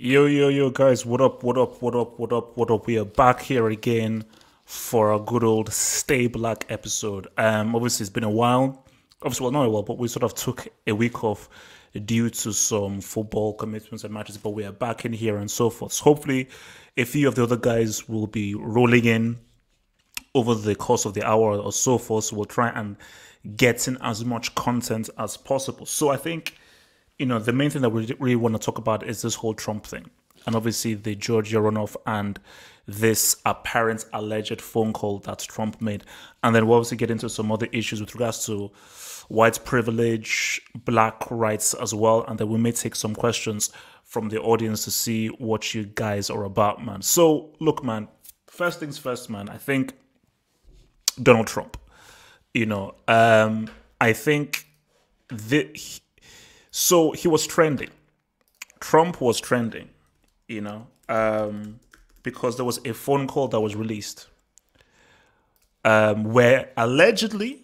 Yo, guys, what up, what up, what up, what up, what up? We are back here again for a good old Stay Black episode. Obviously, it's been a while. Obviously, well, not a while, but we sort of took a week off due to some football commitments and matches, but we are back in here and so forth. So hopefully, a few of the other guys will be rolling in over the course of the hour or so forth. So we'll try and get in as much content as possible. So I think, the main thing that we really want to talk about is this whole Trump thing. And obviously the Georgia runoff and this apparent alleged phone call that Trump made. And then we'll obviously get into some other issues with regards to white privilege, black rights as well. And then we may take some questions from the audience to see what you guys are about, man. So look, man, first things first, man, I think Donald Trump, I think so he was trending. Trump was trending, because there was a phone call that was released where allegedly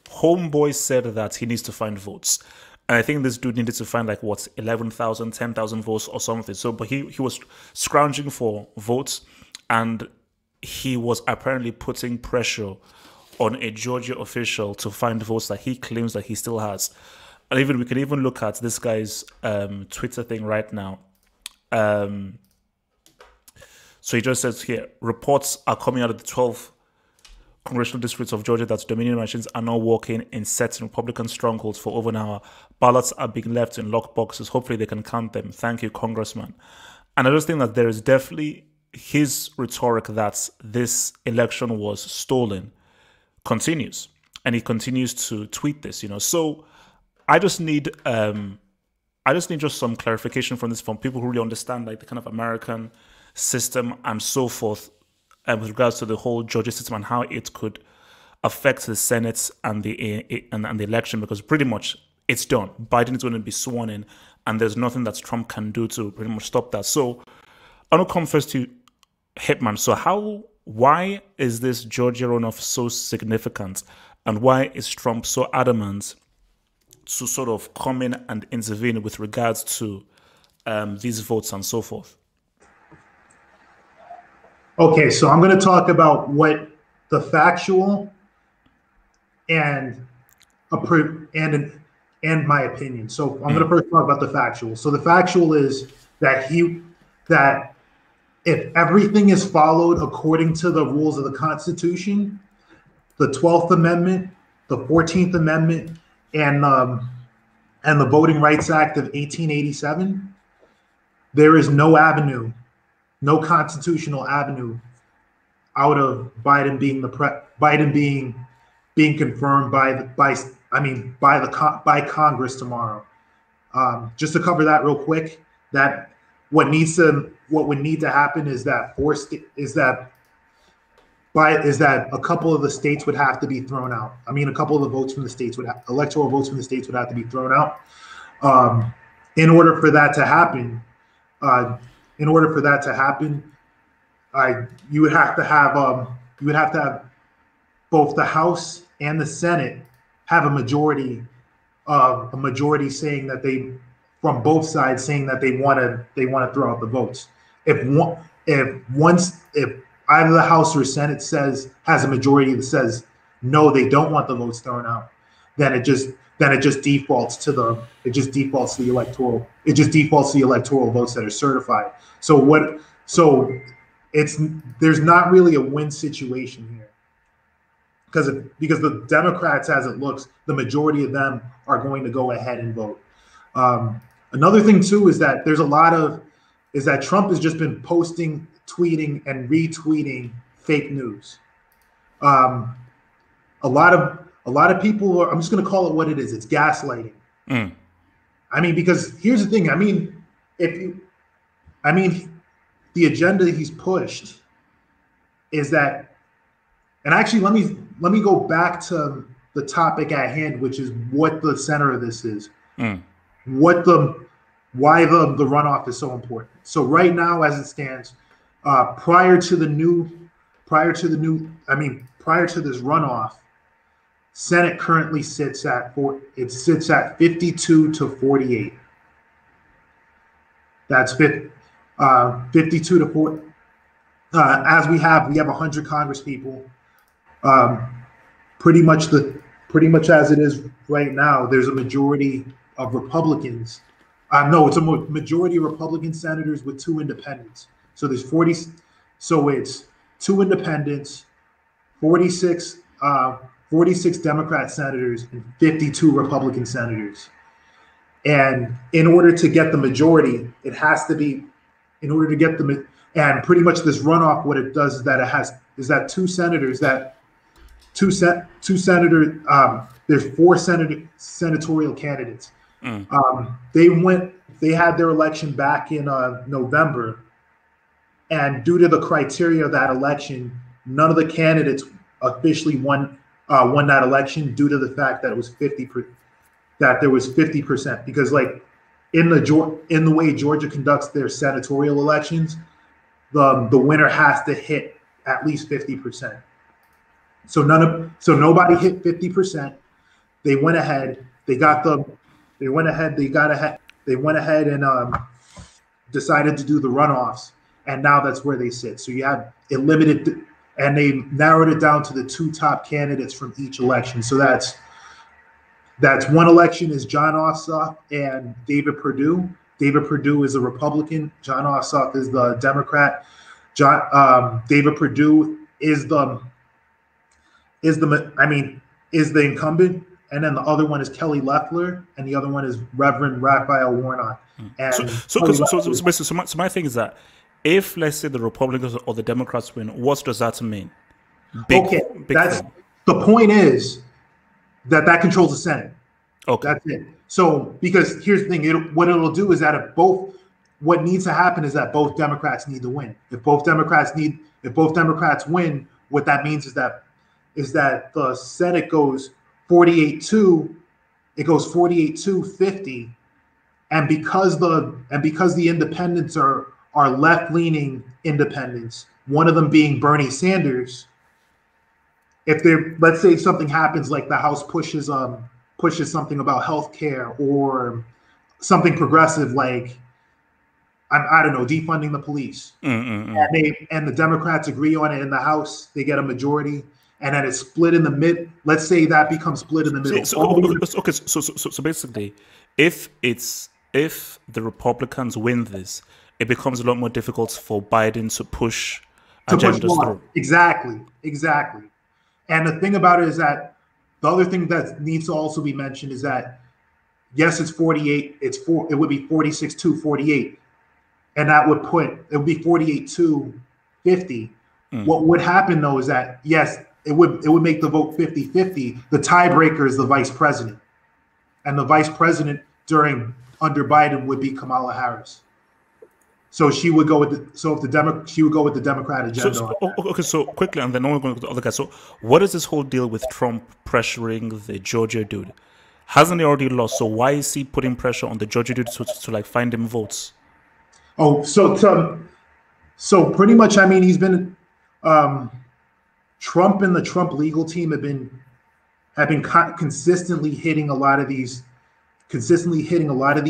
Homeboy said that he needs to find votes. And I think this dude needed to find 11,000, 10,000 votes or something. So, but he was scrounging for votes, and he was apparently putting pressure on a Georgia official to find votes that he claims that he still has. And we can even look at this guy's Twitter thing right now. So he just says here, reports are coming out of the 12 congressional districts of Georgia that Dominion machines are now working in certain Republican strongholds for over an hour. Ballots are being left in locked boxes. Hopefully they can count them. Thank you, Congressman. And I just think that there is definitely his rhetoric that this election was stolen continues. And he continues to tweet this, So I just need just some clarification from people who really understand the kind of American system and so forth, with regards to the whole Georgia system and how it could affect the Senate and the election, because pretty much it's done. Biden is going to be sworn in, and there's nothing that Trump can do to pretty much stop that. So I want to come first to Hitman. So why is this Georgia runoff so significant, and why is Trump so adamant to sort of come in and intervene with regards to these votes and so forth? Okay, so I'm going to talk about what the factual and my opinion. So I'm going to first talk about the factual. So the factual is that if everything is followed according to the rules of the Constitution, the 12th Amendment, the 14th Amendment, and the Voting Rights Act of 1887, there is no avenue, no constitutional avenue out of Biden being confirmed by Congress tomorrow. Just to cover that real quick, that what would need to happen is that a couple of the states would have to be thrown out. A couple of the votes from the states electoral votes from the states would have to be thrown out. In order for that to happen, you would have to have both the House and the Senate have a majority saying that from both sides saying that they want to throw out the votes. If either the House or Senate has a majority that says no, they don't want the votes thrown out, then it just defaults to the electoral votes that are certified. There's not really a win situation here, because the Democrats, as it looks, the majority of them are going to go ahead and vote. Another thing too is that Trump has just been posting, tweeting, and retweeting fake news. A lot of people I'm just going to call it what it is. It's gaslighting. Because here's the thing. The agenda he's pushed is that, and actually let me go back to the topic at hand, which is what the center of this is. Why the runoff is so important. So right now, as it stands, prior to this runoff, Senate currently sits at 52 to 48. That's 50. 52 to 4. As we have 100 Congress people. Pretty much as it is right now, there's a majority of Republicans. No, it's a majority of Republican senators with 2 independents. So there's 40. So it's 2 independents, 46 Democrat senators, and 52 Republican senators. And in order to get the majority, it has to be, in order to get the, and pretty much this runoff, what it does is that two senators, there's 4 senatorial candidates. They had their election back in November, and due to the criteria of that election, none of the candidates officially won that election due to the fact that it was 50%, because like in the way Georgia conducts their senatorial elections, the winner has to hit at least 50%. So nobody hit 50%. They went ahead and decided to do the runoffs, and now that's where they sit. So you have it limited, and they narrowed it down to the 2 top candidates from each election. So that's one election is Jon Ossoff and David Perdue. David Perdue is a Republican. Jon Ossoff is the Democrat. David Perdue is the incumbent, and then the other one is Kelly Loeffler, and the other one is Reverend Raphael Warnock. And so my thing is that if, let's say, the Republicans or the Democrats win, what does that mean? The point is that controls the Senate. Okay, that's it. So because here's the thing, what it'll do is that what needs to happen is that both Democrats need to win. If both Democrats win, what that means is that the Senate goes 48-50, and because the independents are left-leaning independents, one of them being Bernie Sanders, let's say something happens, like the House pushes something about healthcare or something progressive, like I don't know, defunding the police, and the Democrats agree on it in the House, they get a majority. And then it's split in the mid. Let's say that becomes split in the middle. So basically, if the Republicans win this, it becomes a lot more difficult for Biden to push agendas through. Exactly. And the thing about it is that the other thing that needs to also be mentioned is that yes, it's 48. It would be 46-48, and it would be 48-50. What would happen though is that yes, it would make the vote 50-50. The tiebreaker is the vice president, and the vice president under Biden would be Kamala Harris. So she would go with the Democrat agenda. So quickly, and then we're going to the other guys. So what is this whole deal with Trump pressuring the Georgia dude? Hasn't he already lost? So why is he putting pressure on the Georgia dude to like find him votes? Oh, so pretty much, I mean, he's been. Trump and the Trump legal team have been consistently hitting a lot of these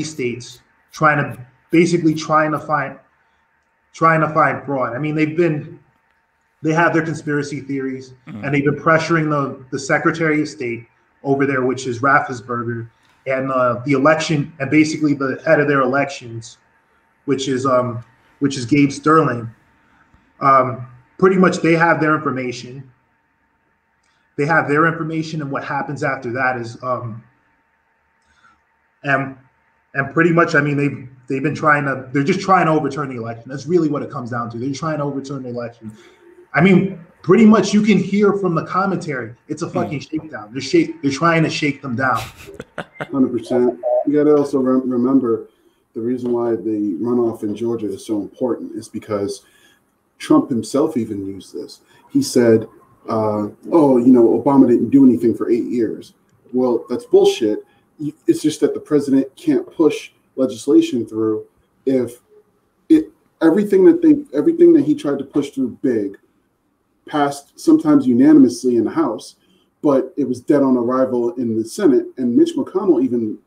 states, trying to find fraud. I mean, they have their conspiracy theories, and they've been pressuring the Secretary of State over there, which is Raffensperger, and the election, and basically the head of their elections, which is Gabe Sterling. Pretty much they have their information. And what happens after that is and pretty much, I mean, they're just trying to overturn the election. That's really what it comes down to. They're trying to overturn the election. I mean, pretty much you can hear from the commentary, it's a fucking shakedown. They're trying to shake them down. 100%. You got to also remember the reason why the runoff in Georgia is so important is because Trump himself even used this. He said, Obama didn't do anything for 8 years. Well, that's bullshit. It's just that the president can't push legislation through if everything that he tried to push through big passed sometimes unanimously in the House, but it was dead on arrival in the Senate. And Mitch McConnell even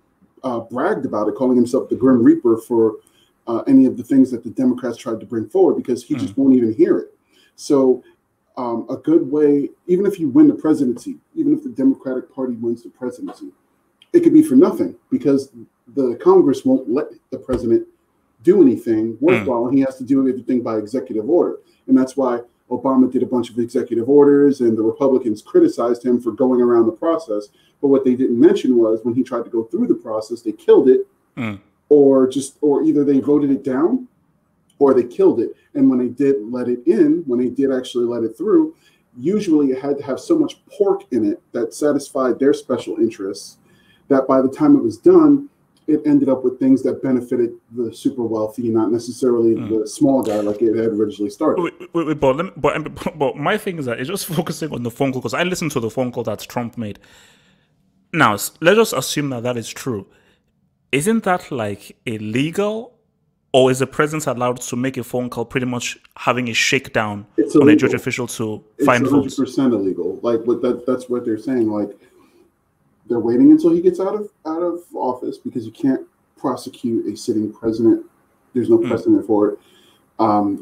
bragged about it, calling himself the Grim Reaper for any of the things that the Democrats tried to bring forward because he just won't even hear it. So a good way, even if you win the presidency, even if the Democratic Party wins the presidency, it could be for nothing because the Congress won't let the president do anything worthwhile, and he has to do everything by executive order. And that's why Obama did a bunch of executive orders, and the Republicans criticized him for going around the process. But what they didn't mention was when he tried to go through the process, they killed it, or either they voted it down or they killed it. And when they did let it in, when they did actually let it through, usually it had to have so much pork in it that satisfied their special interests that by the time it was done, it ended up with things that benefited the super wealthy, not necessarily the small guy like it had originally started. But my thing is that it's just focusing on the phone call because I listened to the phone call that Trump made. Now, let's just assume that is true. Isn't that like illegal? Or is the president allowed to make a phone call pretty much having a shakedown on a judge official to find votes? It's 100% illegal. Like that's what they're saying. Like they're waiting until he gets out of office because you can't prosecute a sitting president. There's no precedent for it,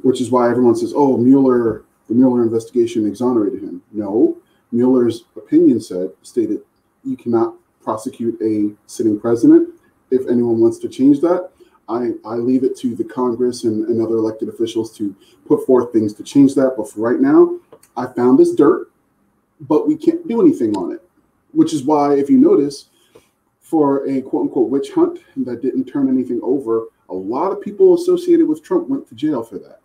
which is why everyone says, "Oh, the Mueller investigation exonerated him." No, Mueller's opinion stated you cannot prosecute a sitting president. If anyone wants to change that, I leave it to the Congress and other elected officials to put forth things to change that. But for right now, I found this dirt, but we can't do anything on it. Which is why, if you notice, for a quote-unquote witch hunt that didn't turn anything over, a lot of people associated with Trump went to jail for that.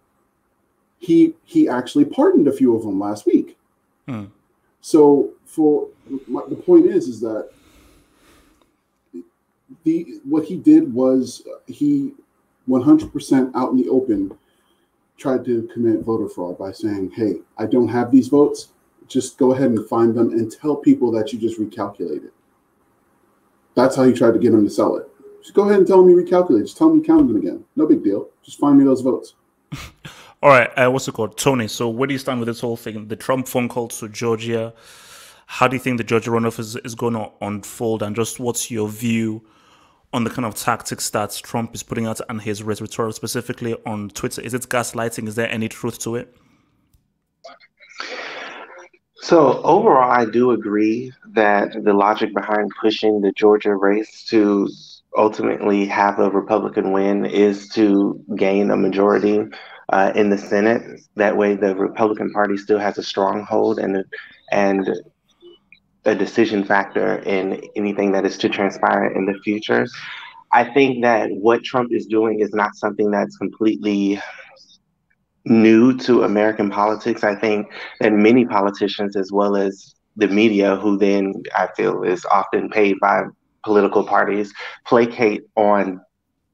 He actually pardoned a few of them last week. So the point is that what he did was he 100% out in the open tried to commit voter fraud by saying, "Hey, I don't have these votes. Just go ahead and find them and tell people that you just recalculated." That's how he tried to get them to sell it. Just go ahead and tell them you recalculated. Just tell them you counted them again. No big deal. Just find me those votes. All right. What's it called? Tony, so where do you stand with this whole thing? The Trump phone call to Georgia. How do you think the Georgia runoff is going to unfold? And just what's your view on the kind of tactics that Trump is putting out and his rhetoric specifically on Twitter? Is it gaslighting? Is there any truth to it? So overall, I do agree that the logic behind pushing the Georgia race to ultimately have a Republican win is to gain a majority in the Senate. That way, the Republican Party still has a stronghold and a decision factor in anything that is to transpire in the future. I think that what Trump is doing is not something that's completely new to American politics. I think that many politicians, as well as the media, who then I feel is often paid by political parties, placate on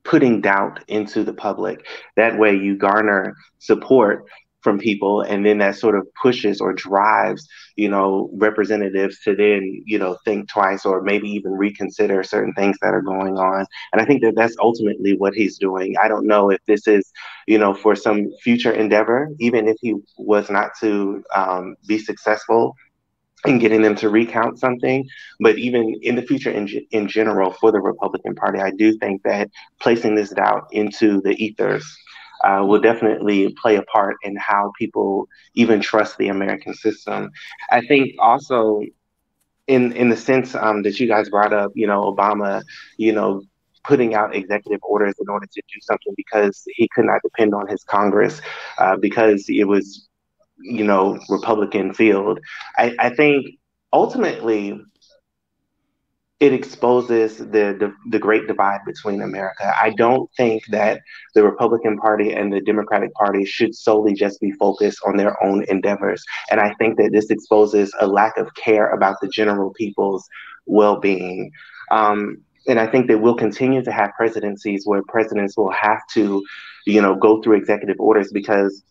putting doubt into the public. That way you garner support from people, and then that sort of pushes or drives, representatives to then, think twice or maybe even reconsider certain things that are going on. And I think that that's ultimately what he's doing. I don't know if this is, for some future endeavor, even if he was not to be successful in getting them to recount something, but even in the future in general for the Republican Party, I do think that placing this doubt into the ethers will definitely play a part in how people even trust the American system. I think also in the sense that you guys brought up, Obama, putting out executive orders in order to do something because he could not depend on his Congress because it was, Republican field. I think ultimately it exposes the great divide between America. I don't think that the Republican Party and the Democratic Party should solely just be focused on their own endeavors. And I think that this exposes a lack of care about the general people's well-being. And I think that we'll continue to have presidencies where presidents will have to, go through executive orders because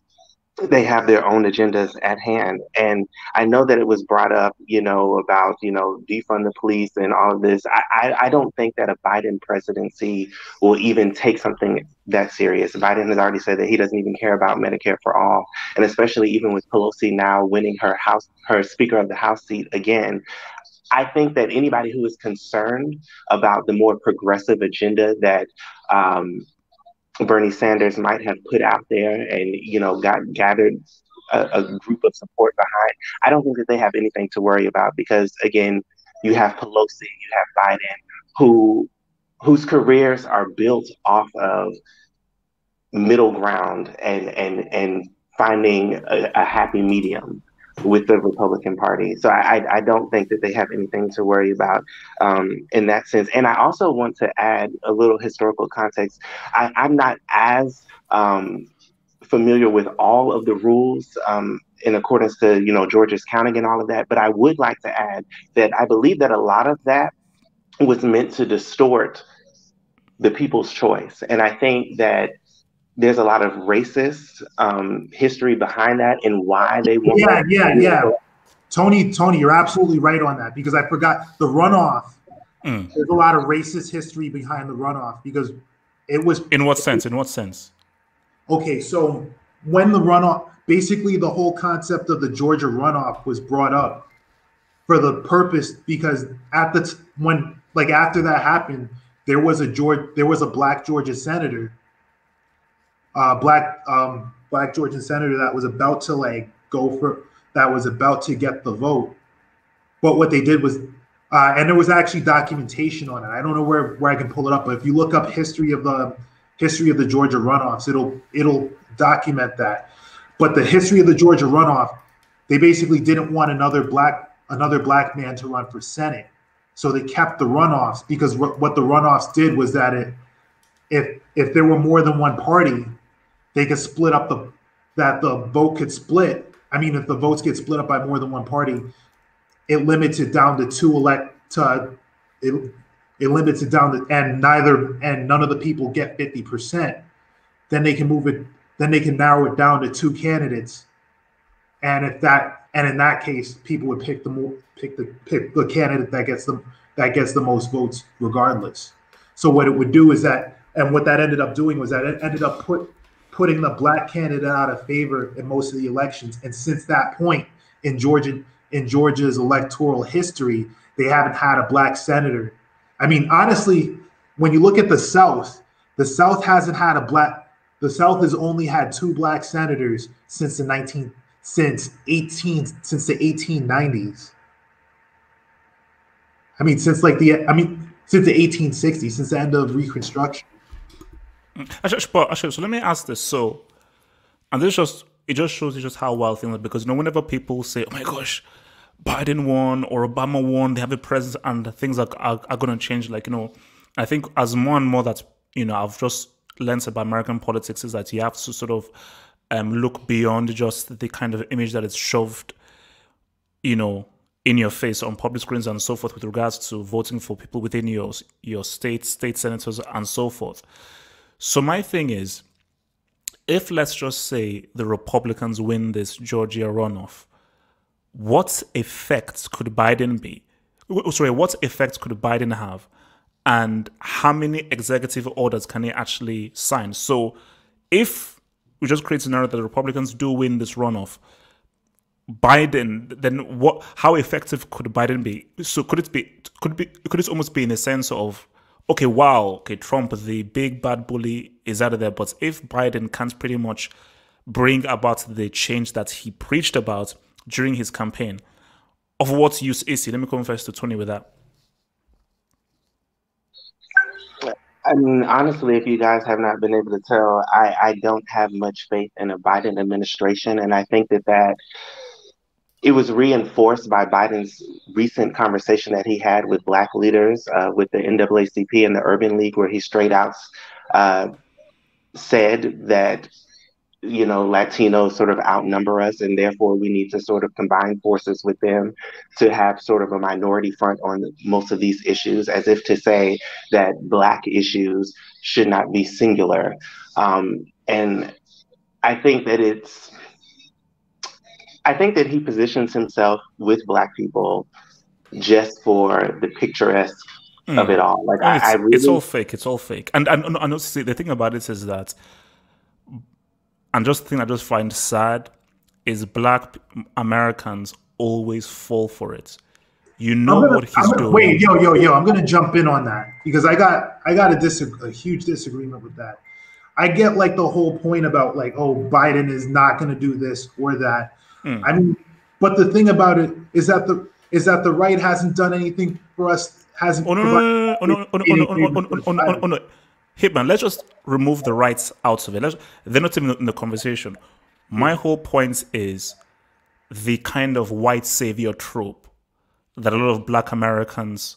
they have their own agendas at hand. And I know that it was brought up, about, defund the police and all of this. I don't think that a Biden presidency will even take something that serious. Biden has already said that he doesn't even care about Medicare for all. And especially even with Pelosi now winning her Speaker of the House seat again, I think that anybody who is concerned about the more progressive agenda that Bernie Sanders might have put out there and, gathered a group of support behind. I don't think that they have anything to worry about because, again, you have Pelosi, you have Biden, whose careers are built off of middle ground and finding a happy medium with the Republican Party. So I don't think that they have anything to worry about in that sense. And I also want to add a little historical context. I'm not as familiar with all of the rules in accordance to, Georgia's counting and all of that. But I would like to add that I believe that a lot of that was meant to distort the people's choice. And I think that there's a lot of racist history behind that and why they want. Yeah. Tony, you're absolutely right on that because I forgot the runoff. There's a lot of racist history behind the runoff because it was. In what sense? In what sense? Okay, so when the runoff, basically the whole concept of the Georgia runoff was brought up for the purpose because after that happened, there was a black Georgia senator. Black Georgian senator that was about to get the vote. But what they did was, and there was actually documentation on it. I don't know where I can pull it up, but if you look up history of the Georgia runoffs, it'll document that. But the history of the Georgia runoff, they basically didn't want another black man to run for Senate. So they kept the runoffs because what the runoffs did was that if there were more than one party, they could split up the vote could split. I mean, if the votes get split up by more than one party, it limits it down to two it limits it down to and none of the people get 50%. Then they can narrow it down to two candidates. And in that case, people would pick the candidate that gets the most votes regardless. So what it would do is that, and what that ended up doing was that it ended up putting the black candidate out of favor in most of the elections. And since that point in Georgia's electoral history, they haven't had a black senator. I mean, honestly, when you look at the South hasn't had the South has only had two black senators since the 1890s. I mean, since the 1860s, since the end of Reconstruction. Actually, so let me ask this. So, and it just shows you just how wild things are because whenever people say, "Oh my gosh, Biden won or Obama won," they have a presence and things are going to change. I think as more and more that I've just learned about American politics is that you have to sort of look beyond just the kind of image that is shoved, in your face on public screens and so forth with regards to voting for people within your state senators and so forth. So my thing is, if let's just say the Republicans win this Georgia runoff, what effects could Biden have? And how many executive orders can he actually sign? So if we just create a scenario that the Republicans do win this runoff, Biden, then how effective could Biden be? So could it almost be in a sense of, okay, wow, okay, Trump, the big bad bully, is out of there. But if Biden can't pretty much bring about the change that he preached about during his campaign, of what use is he? Let me come first to Tony with that. I mean, honestly, if you guys have not been able to tell, I don't have much faith in a Biden administration. And I think that it was reinforced by Biden's recent conversation that he had with Black leaders, with the NAACP and the Urban League, where he straight out said that, Latinos sort of outnumber us, and therefore we need to sort of combine forces with them to have sort of a minority front on most of these issues, as if to say that Black issues should not be singular. And I think that he positions himself with Black people just for the picturesque of it all. Like it's all fake. It's all fake. And honestly, the thing about it is that, and just the thing I just find sad is Black Americans always fall for it. What he's doing. Wait, yo! I'm gonna jump in on that because I got a huge disagreement with that. I get like the whole point about like, oh, Biden is not going to do this or that. I mean, but the thing about it is that the right hasn't done anything for us, hasn't Oh no provided no no no no no no no no no no no. Hitman, let's just remove the rights out of it. They're not even in the conversation. My whole point is the kind of white savior trope that a lot of black Americans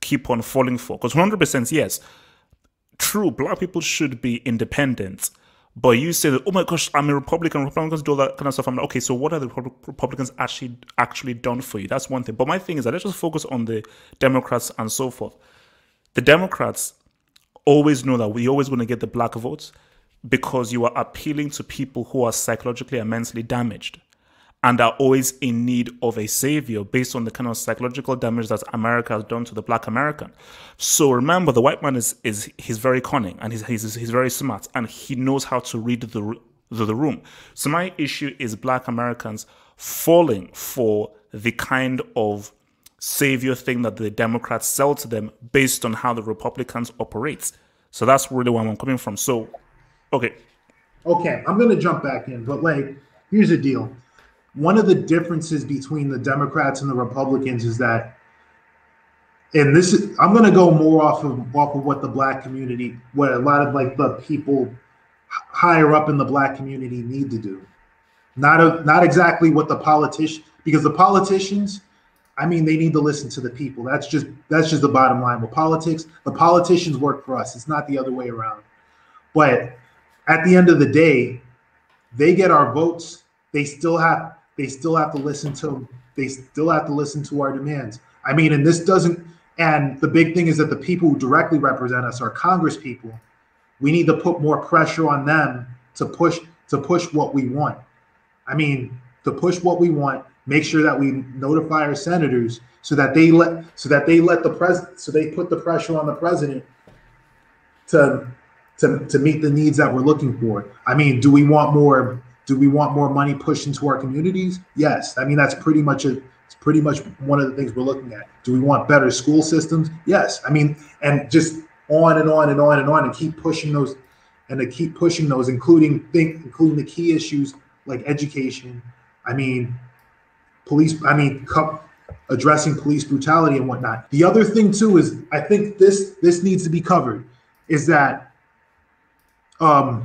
keep on falling for. Because 100% yes, true, black people should be independent. But you say that, oh my gosh, I'm a Republican, Republicans do all that kind of stuff. I'm like, okay, so what are the Republicans actually done for you? That's one thing. But my thing is that let's just focus on the Democrats and so forth. The Democrats always know that we always going to get the black votes because you are appealing to people who are psychologically and mentally damaged and are always in need of a savior based on the kind of psychological damage that America has done to the black American. So remember, the white man is he's very cunning and he's very smart and he knows how to read the room. So my issue is black Americans falling for the kind of savior thing that the Democrats sell to them based on how the Republicans operate. So that's really where I'm coming from. So, okay, I'm going to jump back in, but like, here's the deal. One of the differences between the Democrats and the Republicans is that, and this is, I'm going to go more off of what the black community, what a lot of like the people higher up in the black community need to do. Not exactly what the politicians, because the politicians, I mean, they need to listen to the people. That's just the bottom line. With politics, the politicians work for us. It's not the other way around. But at the end of the day, they get our votes. They still have to listen to our demands. I mean, and this doesn't, and the big thing is that the people who directly represent us are Congress people. We need to put more pressure on them to push what we want. I mean, to push what we want, make sure that we notify our senators so that they put the pressure on the president to meet the needs that we're looking for. I mean, do we want more money pushed into our communities? Yes. I mean, it's pretty much one of the things we're looking at. Do we want better school systems? Yes. I mean, and just on and on and on and on and keep pushing those, including the key issues like education. I mean, addressing police brutality and whatnot. The other thing too is, I think this needs to be covered, is that the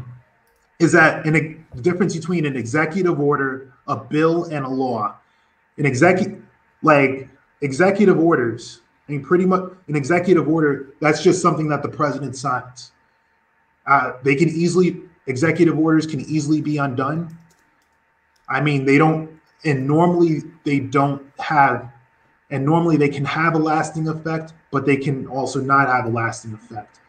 difference between an executive order, a bill, and a law. Executive orders. I mean, pretty much an executive order, that's just something that the president signs. Executive orders can easily be undone. I mean, normally they can have a lasting effect, but they can also not have a lasting effect.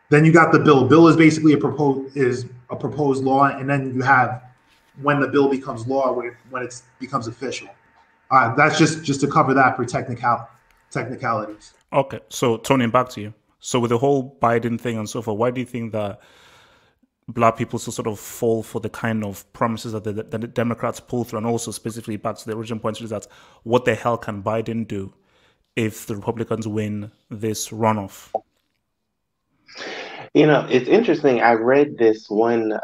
Then you got the bill. Bill is basically a proposed law, and then you have when the bill becomes law, when it becomes official. That's just to cover that for technicalities. Okay, so Tony, back to you. So with the whole Biden thing and so forth, why do you think that black people still sort of fall for the kind of promises that the Democrats pull through? And also specifically back to the original point, is that what the hell can Biden do if the Republicans win this runoff? You know, it's interesting. I read this one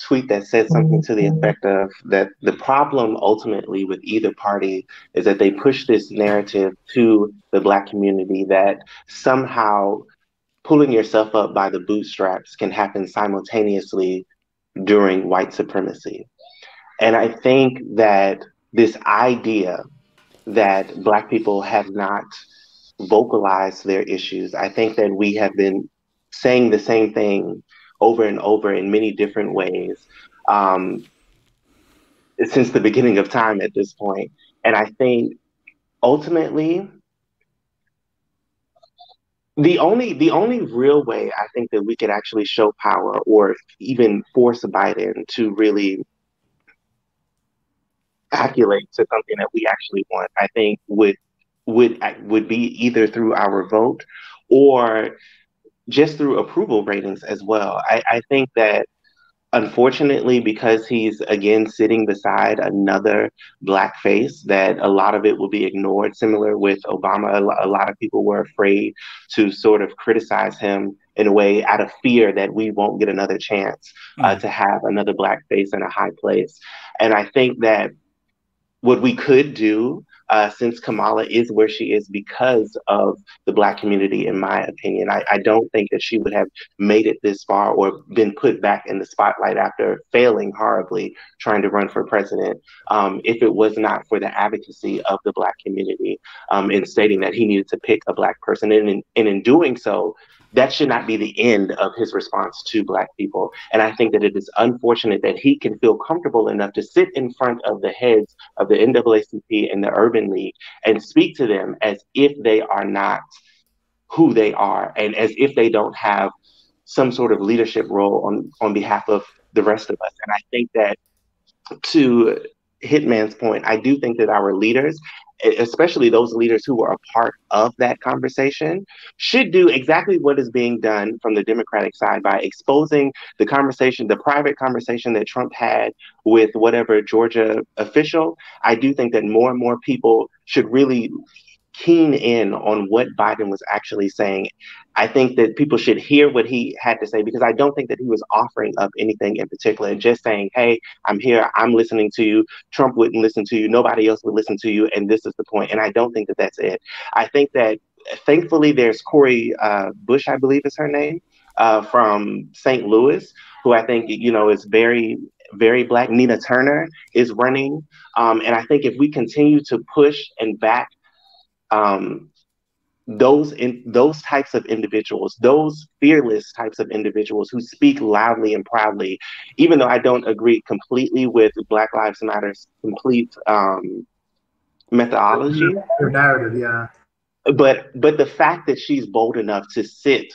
tweet that said something to the effect of that the problem ultimately with either party is that they push this narrative to the black community that somehow pulling yourself up by the bootstraps can happen simultaneously during white supremacy. And I think that this idea that black people have not vocalized their issues, I think that we have been saying the same thing over and over in many different ways since the beginning of time at this point. And I think ultimately, the only real way I think that we could actually show power or even force Biden to really calculate to something that we actually want, I think would be either through our vote or just through approval ratings as well. I think that unfortunately, because he's again sitting beside another black face, that a lot of it will be ignored. Similar with Obama, a lot of people were afraid to sort of criticize him in a way out of fear that we won't get another chance to have another Black face in a high place. And I think that what we could do, since Kamala is where she is because of the Black community, in my opinion, I don't think that she would have made it this far or been put back in the spotlight after failing horribly trying to run for president, if it was not for the advocacy of the Black community, in stating that he needed to pick a Black person. And in doing so, that should not be the end of his response to Black people. And I think that it is unfortunate that he can feel comfortable enough to sit in front of the heads of the NAACP and the Urban League and speak to them as if they are not who they are, and as if they don't have some sort of leadership role on behalf of the rest of us. And I think that, to Hitman's point, I do think that our leaders, especially those leaders who are a part of that conversation, should do exactly what is being done from the Democratic side by exposing the conversation, the private conversation that Trump had with whatever Georgia official. I do think that more and more people should really keen in on what Biden was actually saying. I think that people should hear what he had to say, because I don't think that he was offering up anything in particular, just saying, hey, I'm here, I'm listening to you. Trump wouldn't listen to you, nobody else would listen to you, and this is the point. And I don't think that that's it. I think that thankfully there's Cori Bush, I believe is her name, from St. Louis, who I think, is very, very Black. Nina Turner is running. And I think if we continue to push and back those types of individuals, those fearless types of individuals who speak loudly and proudly, even though I don't agree completely with Black Lives Matter's complete methodology, their narrative, yeah. But the fact that she's bold enough to sit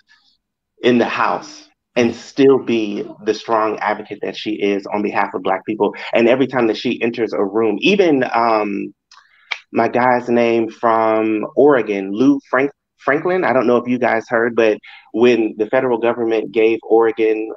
in the House and still be the strong advocate that she is on behalf of Black people, and every time that she enters a room, even my guy's name from Oregon, Lou Franklin. I don't know if you guys heard, but when the federal government gave Oregon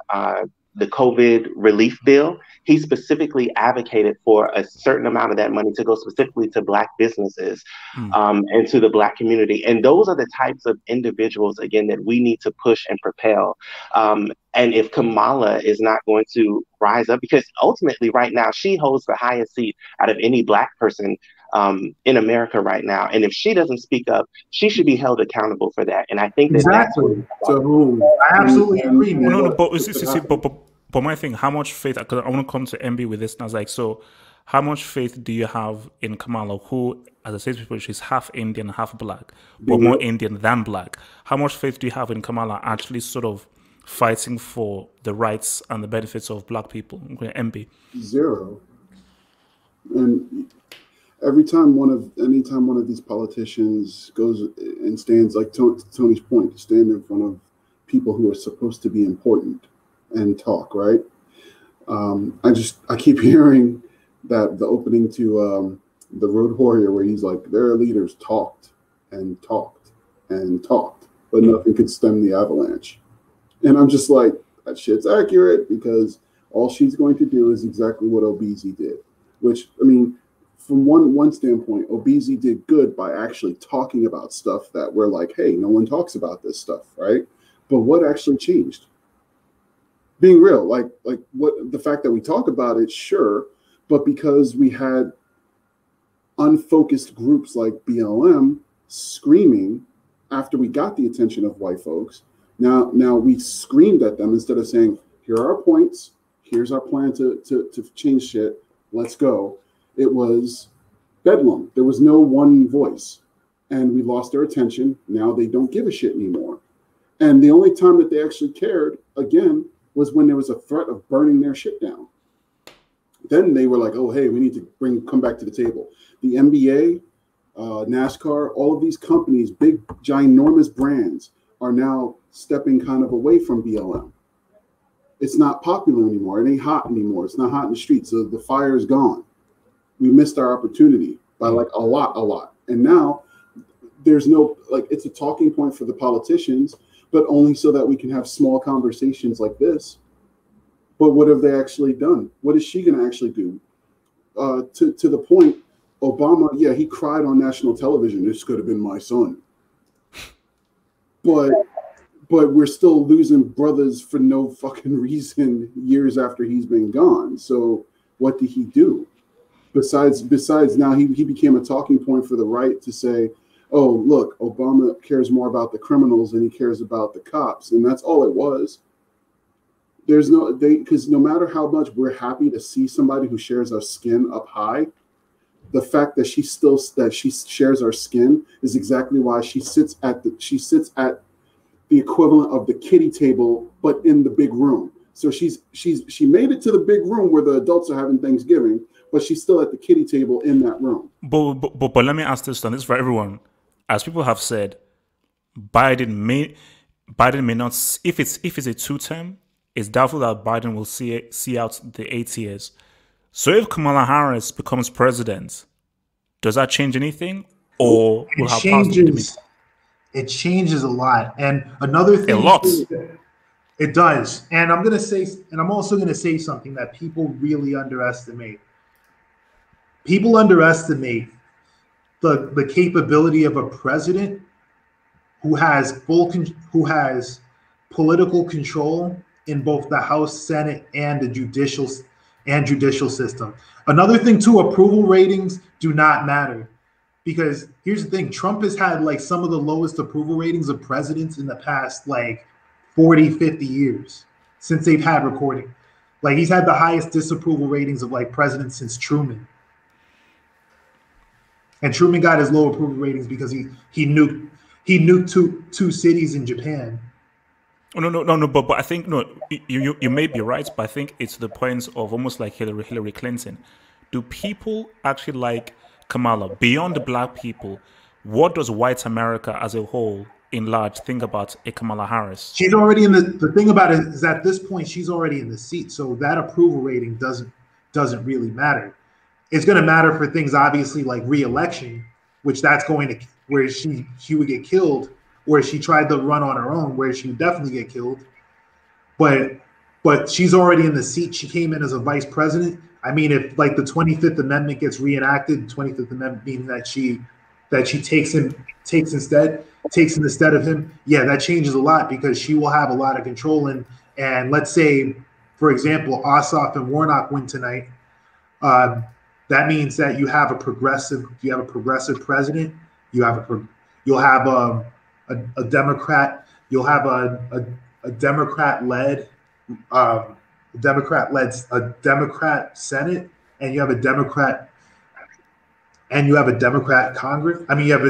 the COVID relief bill, he specifically advocated for a certain amount of that money to go specifically to Black businesses and to the Black community. And those are the types of individuals, again, that we need to push and propel. And if Kamala is not going to rise up, because ultimately right now she holds the highest seat out of any Black person in America right now. And if she doesn't speak up, she should be held accountable for that. And I think that exactly. To whom? I absolutely agree, man. No, but my thing, how much faith, because I want to come to MB with this, and I was like, so how much faith do you have in Kamala, who, as I said before, she's half Indian, half Black, but more Indian than Black? How much faith do you have in Kamala actually sort of fighting for the rights and the benefits of Black people? MB? Zero. And anytime one of these politicians goes and stands, like Tony's point, to stand in front of people who are supposed to be important and talk, right? I keep hearing that the opening to the Road Warrior, where he's like, their leaders talked and talked and talked, but nothing could stem the avalanche. And I'm just like, that shit's accurate, because all she's going to do is exactly what Obizi did, which, I mean, from one standpoint, Obizi did good by actually talking about stuff that we're like, hey, no one talks about this stuff, right? But what actually changed? Being real, like what the fact that we talk about it, sure, but because we had unfocused groups like BLM screaming after we got the attention of white folks, now we screamed at them instead of saying, here are our points, here's our plan to change shit, let's go. It was bedlam. There was no one voice, and we lost their attention. Now they don't give a shit anymore. And the only time that they actually cared, again, was when there was a threat of burning their shit down. Then they were like, oh, hey, we need to come back to the table. The NBA, NASCAR, all of these companies, big, ginormous brands, are now stepping kind of away from BLM. It's not popular anymore. It ain't hot anymore. It's not hot in the streets. So the fire is gone. We missed our opportunity by like a lot. And now there's no, like, it's a talking point for the politicians, but only so that we can have small conversations like this. But what have they actually done? What is she going to actually do? To the point, Obama, yeah, he cried on national television. This could have been my son. But but we're still losing brothers for no fucking reason years after he's been gone. So what did he do? Besides now he became a talking point for the right to say, oh, look, Obama cares more about the criminals than he cares about the cops. And that's all it was. Because no matter how much we're happy to see somebody who shares our skin up high, the fact that she shares our skin is exactly why she sits at the equivalent of the kiddie table, but in the big room. So she made it to the big room where the adults are having Thanksgiving, but she's still at the kiddie table in that room. But let me ask this, and this is for everyone. As people have said, Biden may not, if it's a 2-term, it's doubtful that Biden will see out the 8 years. So if Kamala Harris becomes president, does that change anything, or will her powers be limited? It changes a lot, and another thing, a lot. It does, and I'm also going to say something that people really underestimate. People underestimate the capability of a president who has political control in both the House, Senate, and the judicial system. Another thing too, approval ratings do not matter, because here's the thing: Trump has had like some of the lowest approval ratings of presidents in the past like 40, 50 years since they've had recording. Like he's had the highest disapproval ratings of like presidents since Truman. And Truman got his low approval ratings because he nuked two cities in Japan. Oh, no. But I think you may be right, but I think it's the point of almost like Hillary Clinton. Do people actually like Kamala beyond the black people? What does white America as a whole, in large, think about a Kamala Harris? She's already in the thing about it is at this point she's already in the seat, so that approval rating doesn't really matter. It's going to matter for things obviously like re-election, which that's going to where she would get killed, or she tried to run on her own, where she would definitely get killed. But she's already in the seat. She came in as a vice president. I mean, if like the 25th Amendment gets reenacted, 25th Amendment meaning that she takes instead of him, yeah, that changes a lot because she will have a lot of control. And let's say, for example, Ossoff and Warnock win tonight. That means that you have a progressive president. You'll have a Democrat. You'll have a Democrat-led Senate, and you have a Democrat Congress. I mean, you have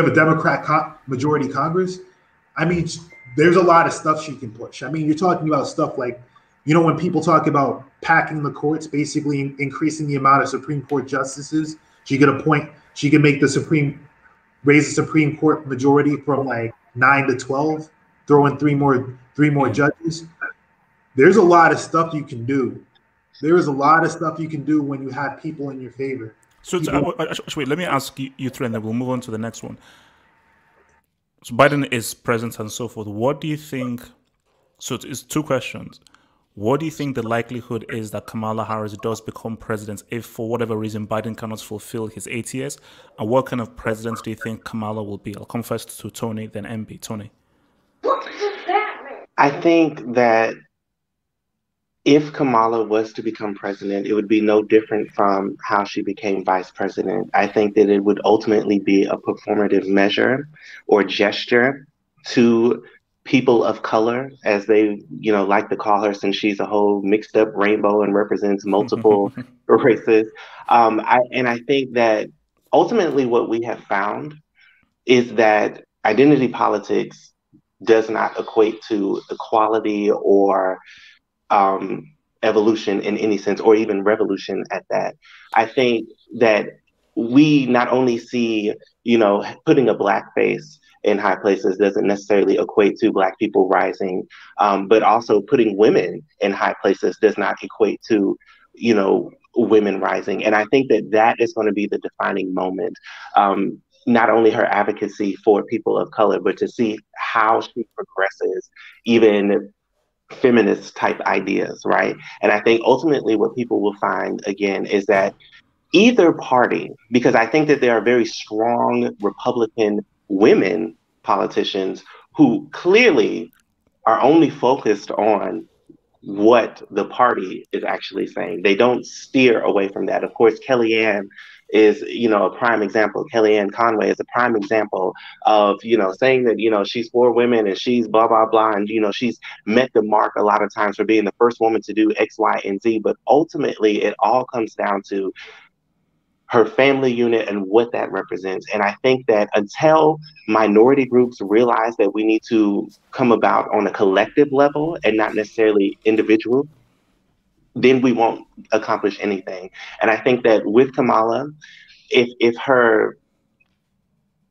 a Democrat majority Congress. I mean, there's a lot of stuff she can push. I mean, you're talking about stuff like, when people talk about packing the courts, basically increasing the amount of Supreme Court justices, she could make raise the Supreme Court majority from like 9 to 12, throw in three more judges. There's a lot of stuff you can do. There is a lot of stuff you can do when you have people in your favor. So wait, let me ask you three, and then we'll move on to the next one. So Biden is president and so forth. What do you think? So it's 2 questions. What do you think the likelihood is that Kamala Harris does become president if, for whatever reason, Biden cannot fulfill his 8 years? And what kind of president do you think Kamala will be? I'll come first to Tony, then MB. Tony. I think that if Kamala was to become president, it would be no different from how she became vice president. I think that it would ultimately be a performative measure or gesture to people of color, as they, like to call her, since she's a whole mixed up rainbow and represents multiple races. I think that ultimately what we have found is that identity politics does not equate to equality or evolution in any sense, or even revolution at that. I think that we not only see, putting a black face in high places doesn't necessarily equate to Black people rising, but also putting women in high places does not equate to, women rising. And I think that is going to be the defining moment. Not only her advocacy for people of color, but to see how she progresses even feminist type ideas, right? And I think ultimately what people will find, again, is that either party, because I think that there are very strong Republican women politicians who clearly are only focused on what the party is actually saying. They don't steer away from that. Of course, Kellyanne is, a prime example. Kellyanne Conway is a prime example of, saying that, she's for women and she's blah, blah, blah. And, she's met the mark a lot of times for being the first woman to do X, Y, and Z. But ultimately, it all comes down to her family unit and what that represents. And I think that until minority groups realize that we need to come about on a collective level and not necessarily individual, then we won't accomplish anything. And I think that with Kamala, if her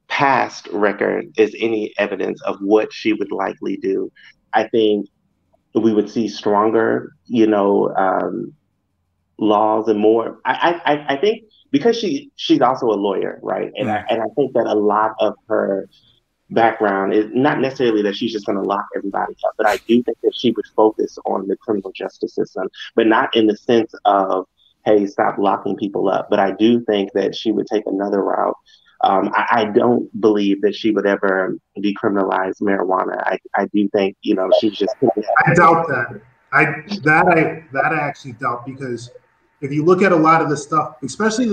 past record is any evidence of what she would likely do, I think we would see stronger, laws and more. I think because she's also a lawyer, right? And I think that a lot of her background is not necessarily that she's just going to lock everybody up, but I do think that she would focus on the criminal justice system, but not in the sense of, hey, stop locking people up. But I do think that she would take another route. I don't believe that she would ever decriminalize marijuana. I do think, she's just. I doubt that. I actually doubt, because if you look at a lot of the stuff, especially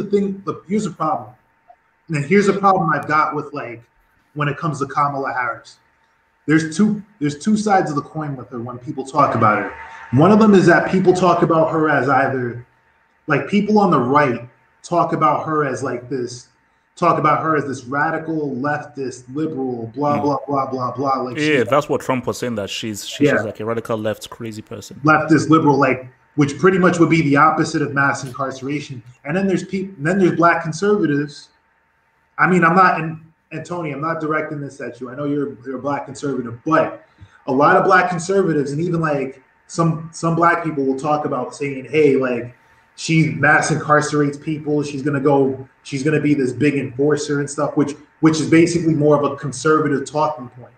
here's a problem. And here's a problem I've got with, like, when it comes to Kamala Harris. There's two sides of the coin with her when people talk about her. One of them is that people talk about her as either, like, people on the right talk about her as this radical leftist liberal, blah blah blah blah blah. Like, that's what Trump was saying, that she's like a radical left crazy person. Leftist liberal, like, which pretty much would be the opposite of mass incarceration. And then there's black conservatives. I mean, and Tony, I'm not directing this at you. I know you're a black conservative, but a lot of black conservatives, and even like some black people, will talk about saying, hey, like, she mass incarcerates people. She's gonna be this big enforcer and stuff, which is basically more of a conservative talking point.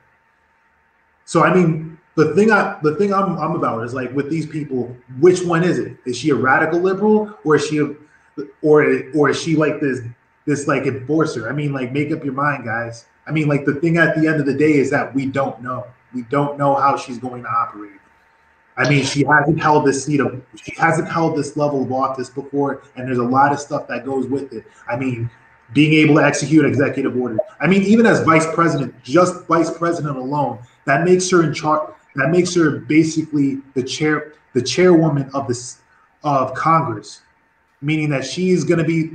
So I mean, the thing I'm about is, like, with these people, which one is it? Is she a radical liberal, or is she like this like enforcer? I mean, like, make up your mind, guys. I mean, like, the thing at the end of the day is that we don't know. We don't know how she's going to operate. I mean, she hasn't held this level of office before, and there's a lot of stuff that goes with it. I mean, being able to execute executive orders. I mean, even as vice president, just vice president alone, that makes her in charge. That makes her basically the chairwoman of Congress, meaning that she's gonna be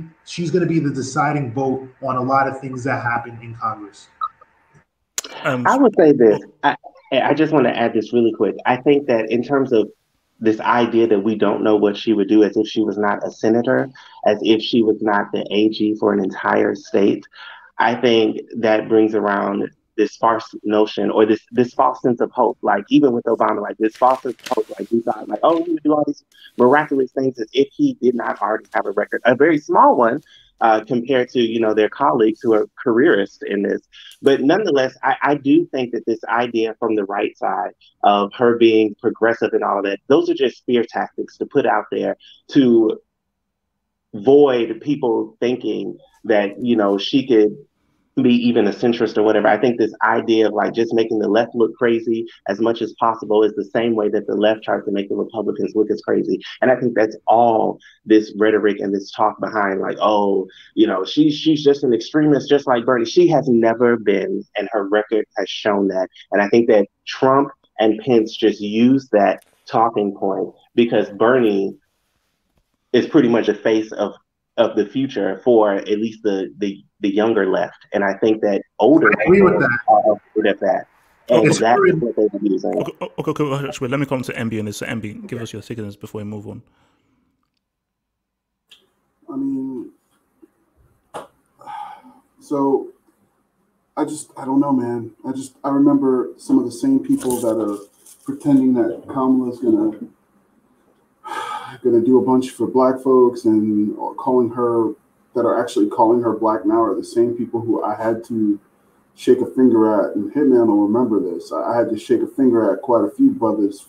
the deciding vote on a lot of things that happen in Congress. I would say this. I just want to add this really quick. I think that in terms of this idea that we don't know what she would do, as if she was not a senator, as if she was not the AG for an entire state, I think that brings around this false notion, or this false sense of hope. Like, even with Obama, like, this false sense of hope, like, we thought, like, oh, he would do all these miraculous things as if he did not already have a record, a very small one, compared to, their colleagues who are careerists in this. But nonetheless, I do think that this idea from the right side of her being progressive and all of that, those are just fear tactics to put out there to void people thinking that, she could be even a centrist or whatever. I think this idea of, like, just making the left look crazy as much as possible is the same way that the left tries to make the Republicans look as crazy. And I think that's all this rhetoric and this talk behind, like, oh, she's just an extremist, just like Bernie. She has never been, and her record has shown that. And I think that Trump and Pence just use that talking point because Bernie is pretty much a face of the future for at least the younger left, and I think that older people are good at that, and that's what they're using. Okay. Actually, let me come to MB on this. So MB, give us your thickness before we move on. I mean, so I don't know, man. I remember some of the same people that are pretending that Kamala's gonna do a bunch for black folks and that are actually calling her black now are the same people who I had to shake a finger at, and Hitman will remember this. I had to shake a finger at quite a few brothers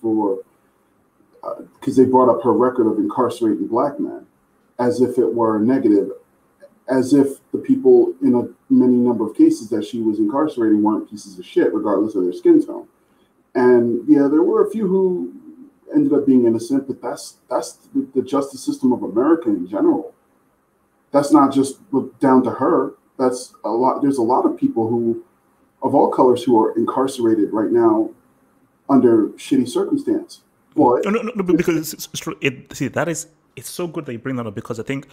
because they brought up her record of incarcerating black men as if it were negative, as if the people in many number of cases that she was incarcerating weren't pieces of shit, regardless of their skin tone. And yeah, there were a few who ended up being innocent, but that's the justice system of America in general. That's not just down to her. That's a lot. There's a lot of people who, of all colors, who are incarcerated right now under shitty circumstance. But no, because it's true. It's so good that you bring that up, because I think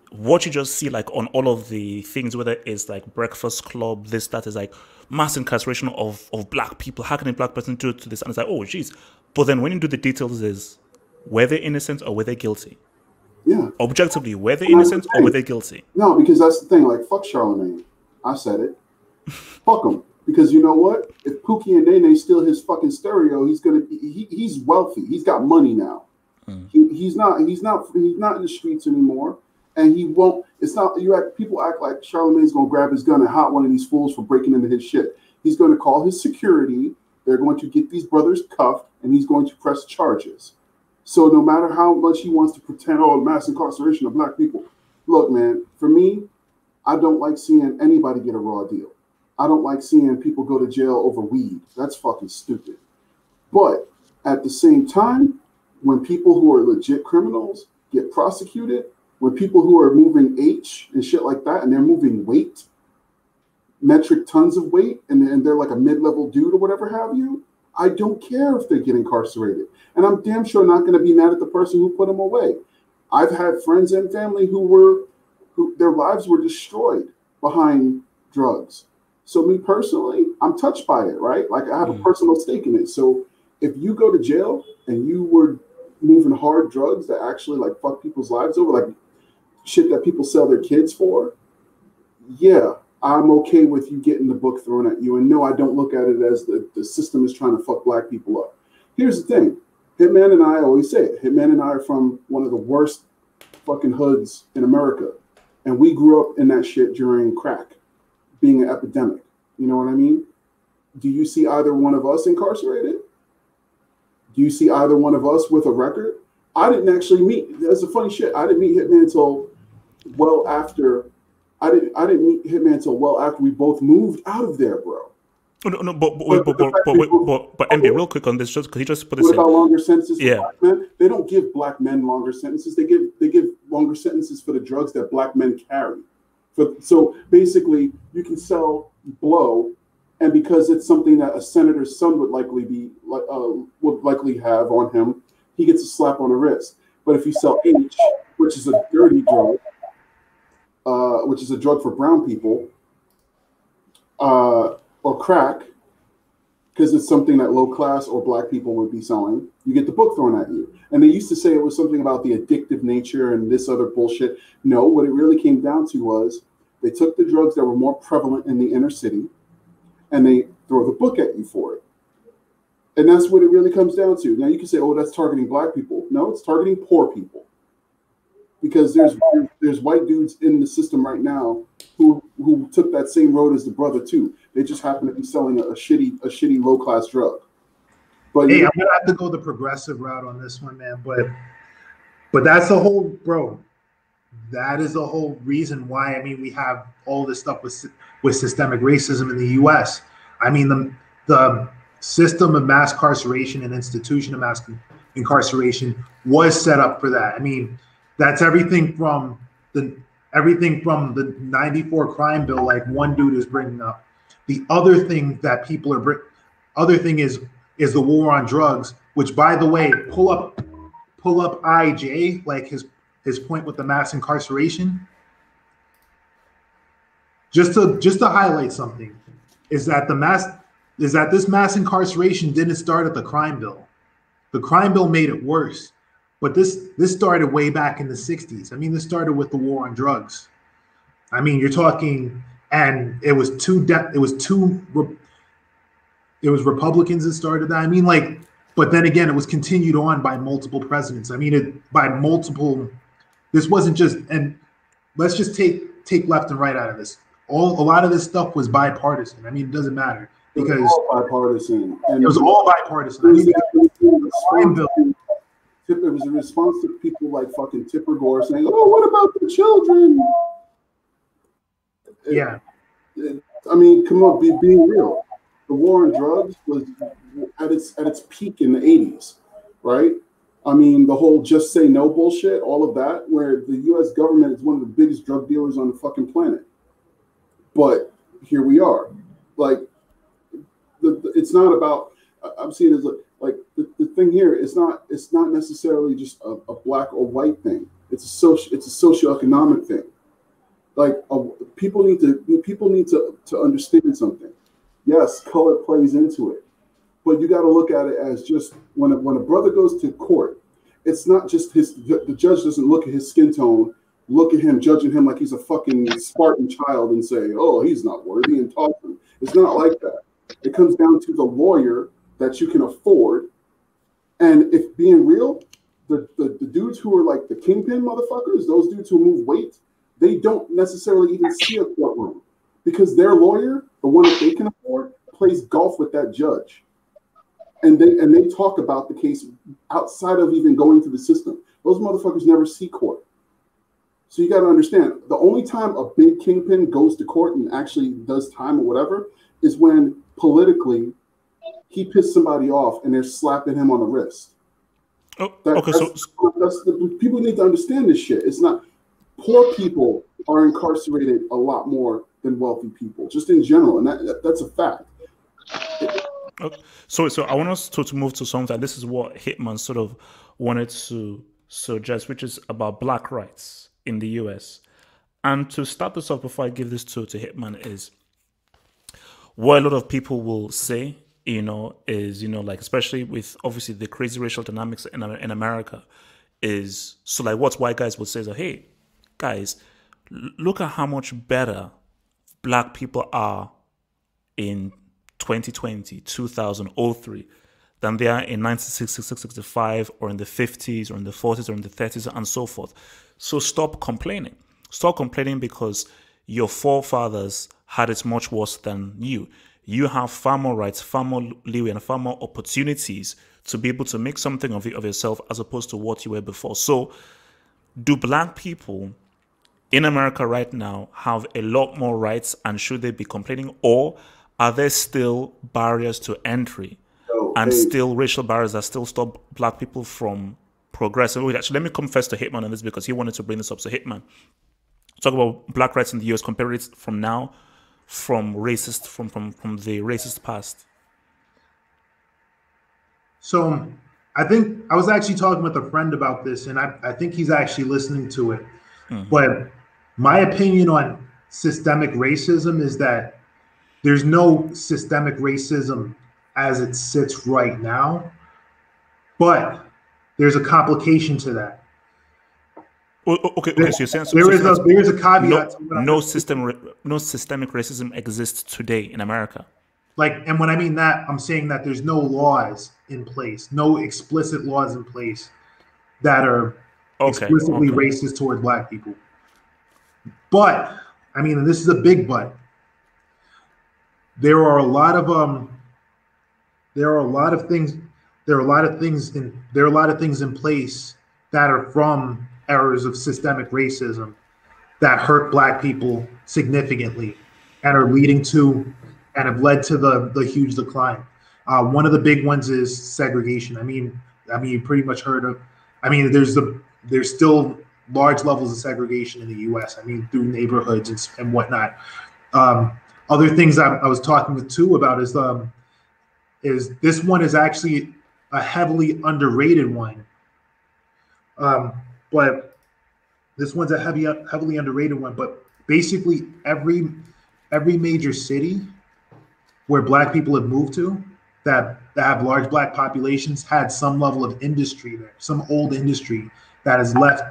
what you just see like on all of the things, whether it's like Breakfast Club, this, that, is like mass incarceration of black people. How can a black person do to this? And it's like, oh, geez. But then when you do the details, is were they innocent or were they guilty? Yeah. Objectively, were they innocent or were they guilty? No, because that's the thing. Like, fuck Charlemagne. I said it. Fuck him. Because you know what? If Pookie and Nene steal his fucking stereo, he's wealthy. He's got money now. He's not in the streets anymore. And he won't. It's not. People act like Charlemagne's gonna grab his gun and hot one of these fools for breaking into his shit. He's going to call his security. They're going to get these brothers cuffed, and he's going to press charges. So no matter how much he wants to pretend, mass incarceration of black people. Look, man, for me, I don't like seeing anybody get a raw deal. I don't like seeing people go to jail over weed. That's fucking stupid. But at the same time, when people who are legit criminals get prosecuted, when people who are moving H and shit like that, and they're moving weight, metric tons of weight, and they're like a mid-level dude or whatever have you, I don't care if they get incarcerated. And I'm damn sure not going to be mad at the person who put them away. I've had friends and family who their lives were destroyed behind drugs. So me personally, I'm touched by it, right? Like I have a personal stake in it. So if you go to jail and you were moving hard drugs that actually like fuck people's lives over, like shit that people sell their kids for, yeah, I'm okay with you getting the book thrown at you. And no, I don't look at it as the system is trying to fuck black people up. Here's the thing. Hitman and I always say it. Hitman and I are from one of the worst fucking hoods in America. And we grew up in that shit during crack being an epidemic. You know what I mean? Do you see either one of us incarcerated? Do you see either one of us with a record? I didn't actually meet. That's a funny shit. I didn't meet Hitman until well after. I didn't meet Hitman until well after we both moved out of there, bro. No, but MB, real quick on this, just because he just put this. What about longer sentences for black men? They don't give black men longer sentences. They give longer sentences for the drugs that black men carry. So basically, you can sell blow, and because it's something that a senator's son would likely have on him, he gets a slap on the wrist. But if you sell H, which is a dirty drug, which is a drug for brown people, or crack, because it's something that low class or black people would be selling, you get the book thrown at you. And they used to say it was something about the addictive nature and this other bullshit. No, what it really came down to was they took the drugs that were more prevalent in the inner city and they throw the book at you for it. And that's what it really comes down to. Now you can say, oh, that's targeting black people. No, it's targeting poor people. Because there's white dudes in the system right now who took that same road as the brother too. They just happen to be selling a shitty low class drug. But hey, I'm gonna have to go the progressive route on this one, man. But that's the whole, bro. That is the whole reason why. I mean, we have all this stuff with systemic racism in the U.S. I mean, the system of mass incarceration and institution of mass incarceration was set up for that. I mean, that's everything from the 94 crime bill, like one dude is bringing up. The other thing that people are other thing is the war on drugs, which, by the way, pull up IJ, like his point with the mass incarceration. Just to highlight something, is that this mass incarceration didn't start at the crime bill. The crime bill made it worse. But this started way back in the 60s. I mean, this started with the war on drugs. I mean, you're talking, and it was Republicans that started that. I mean, like, but then again, it was continued on by multiple presidents. I mean, this wasn't just, and let's just take left and right out of this. A lot of this stuff was bipartisan. I mean, it doesn't matter because it was all bipartisan. And it was all bipartisan. I mean, it was a response to people like fucking Tipper Gore saying, "Oh, what about the children?" Yeah. I mean, come on, being real. the war on drugs was at its peak in the 80s, right? I mean, the whole just say no bullshit, all of that, where the U.S. government is one of the biggest drug dealers on the fucking planet. But here we are. Like, it's not about, I'm seeing it as like the thing here is it's not necessarily just a black or white thing. It's a socioeconomic thing. Like people need to understand something. Yes, color plays into it, but you got to look at it as just when a brother goes to court, it's not just the judge doesn't look at his skin tone, look at him, judging him like he's a fucking Spartan child and say, oh, he's not worthy and talk to him. It's not like that. It comes down to the lawyer that you can afford, and if being real, the dudes who are like the kingpin motherfuckers, those dudes who move weight, they don't necessarily even see a courtroom because their lawyer, the one that they can afford, plays golf with that judge. And they talk about the case outside of even going through the system. Those motherfuckers never see court. So you got to understand, the only time a big kingpin goes to court and actually does time or whatever is when politically he pissed somebody off and they're slapping him on the wrist. Oh, okay, so people need to understand this shit. It's not, poor people are incarcerated a lot more than wealthy people, just in general, and that's a fact. Okay. So I want us to move to something. This is what Hitman sort of wanted to suggest, which is about black rights in the US. And to start this off, before I give this to Hitman, is what a lot of people will say, is, like, especially with obviously the crazy racial dynamics in America, is, so like what white guys will say is, hey, guys, look at how much better black people are in 2020, 2003 than they are in 1966, 65, or in the 50s, or in the 40s, or in the 30s, and so forth. So stop complaining. Stop complaining because your forefathers had it much worse than you. You have far more rights, far more leeway, and far more opportunities to be able to make something of yourself as opposed to what you were before. So do black people in America right now have a lot more rights, and should they be complaining, or are there still barriers to entry still racial barriers that still stop black people from progressing? Wait, actually, let me come first to Hitman on this because he wanted to bring this up. So Hitman, talk about black rights in the US, compare it from now, from the racist past. So I think I was actually talking with a friend about this, and I think he's actually listening to it. Mm-hmm. But my opinion on systemic racism is that there's no systemic racism as it sits right now, but there's a complication to that. Okay. So you're saying there is a caveat. No systemic racism exists today in America. And when I mean that, I'm saying that there's no laws in place, no explicit laws in place that are explicitly racist toward black people. But I mean, and this is a big but. There are a lot of things in place that are from eras of systemic racism that hurt black people significantly and are leading to and have led to the huge decline. One of the big ones is segregation. I mean, you pretty much heard of. I mean, there's still large levels of segregation in the U.S. I mean, through neighborhoods and whatnot. Other things I was talking with too about is this one is actually a heavily underrated one. But this one's a heavily underrated one. But basically, every major city where black people have moved to that have large black populations had some level of industry there, some old industry that's left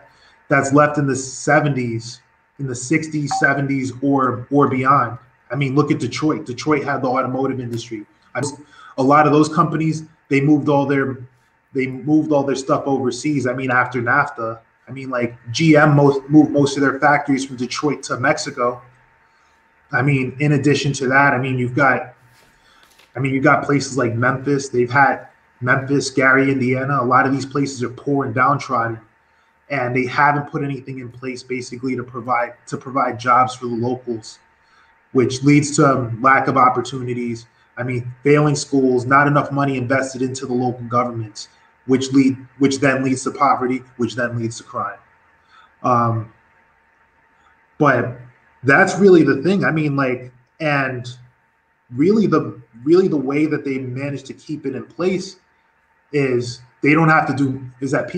in the 70s, in the 60s, 70s, or beyond. I mean, look at Detroit. Detroit had the automotive industry. A lot of those companies, they moved all their stuff overseas. I mean, after NAFTA, I mean, like GM moved most of their factories from Detroit to Mexico. I mean, in addition to that, I mean, you've got places like Memphis. They've had Memphis, Gary, Indiana. A lot of these places are poor and downtrodden, and they haven't put anything in place basically to provide jobs for the locals, which leads to lack of opportunities. I mean, failing schools, not enough money invested into the local governments, which then leads to poverty, which then leads to crime. But that's really the thing. I mean, like, and really the way that they managed to keep it in place is they don't have to do is that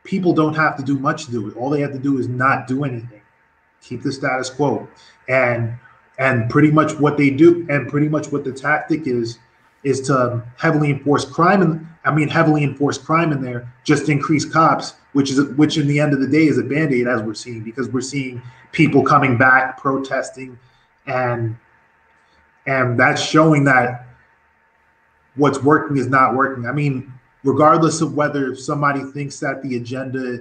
people don't have to do much to do it. All they have to do is not do anything, keep the status quo, and pretty much what they do, and pretty much what the tactic is to heavily enforce crime, and heavily enforce crime in there, just increase cops, which in the end of the day is a band-aid, as we're seeing, because we're seeing people coming back protesting, and that's showing that what's working is not working. I mean, regardless of whether somebody thinks that the agenda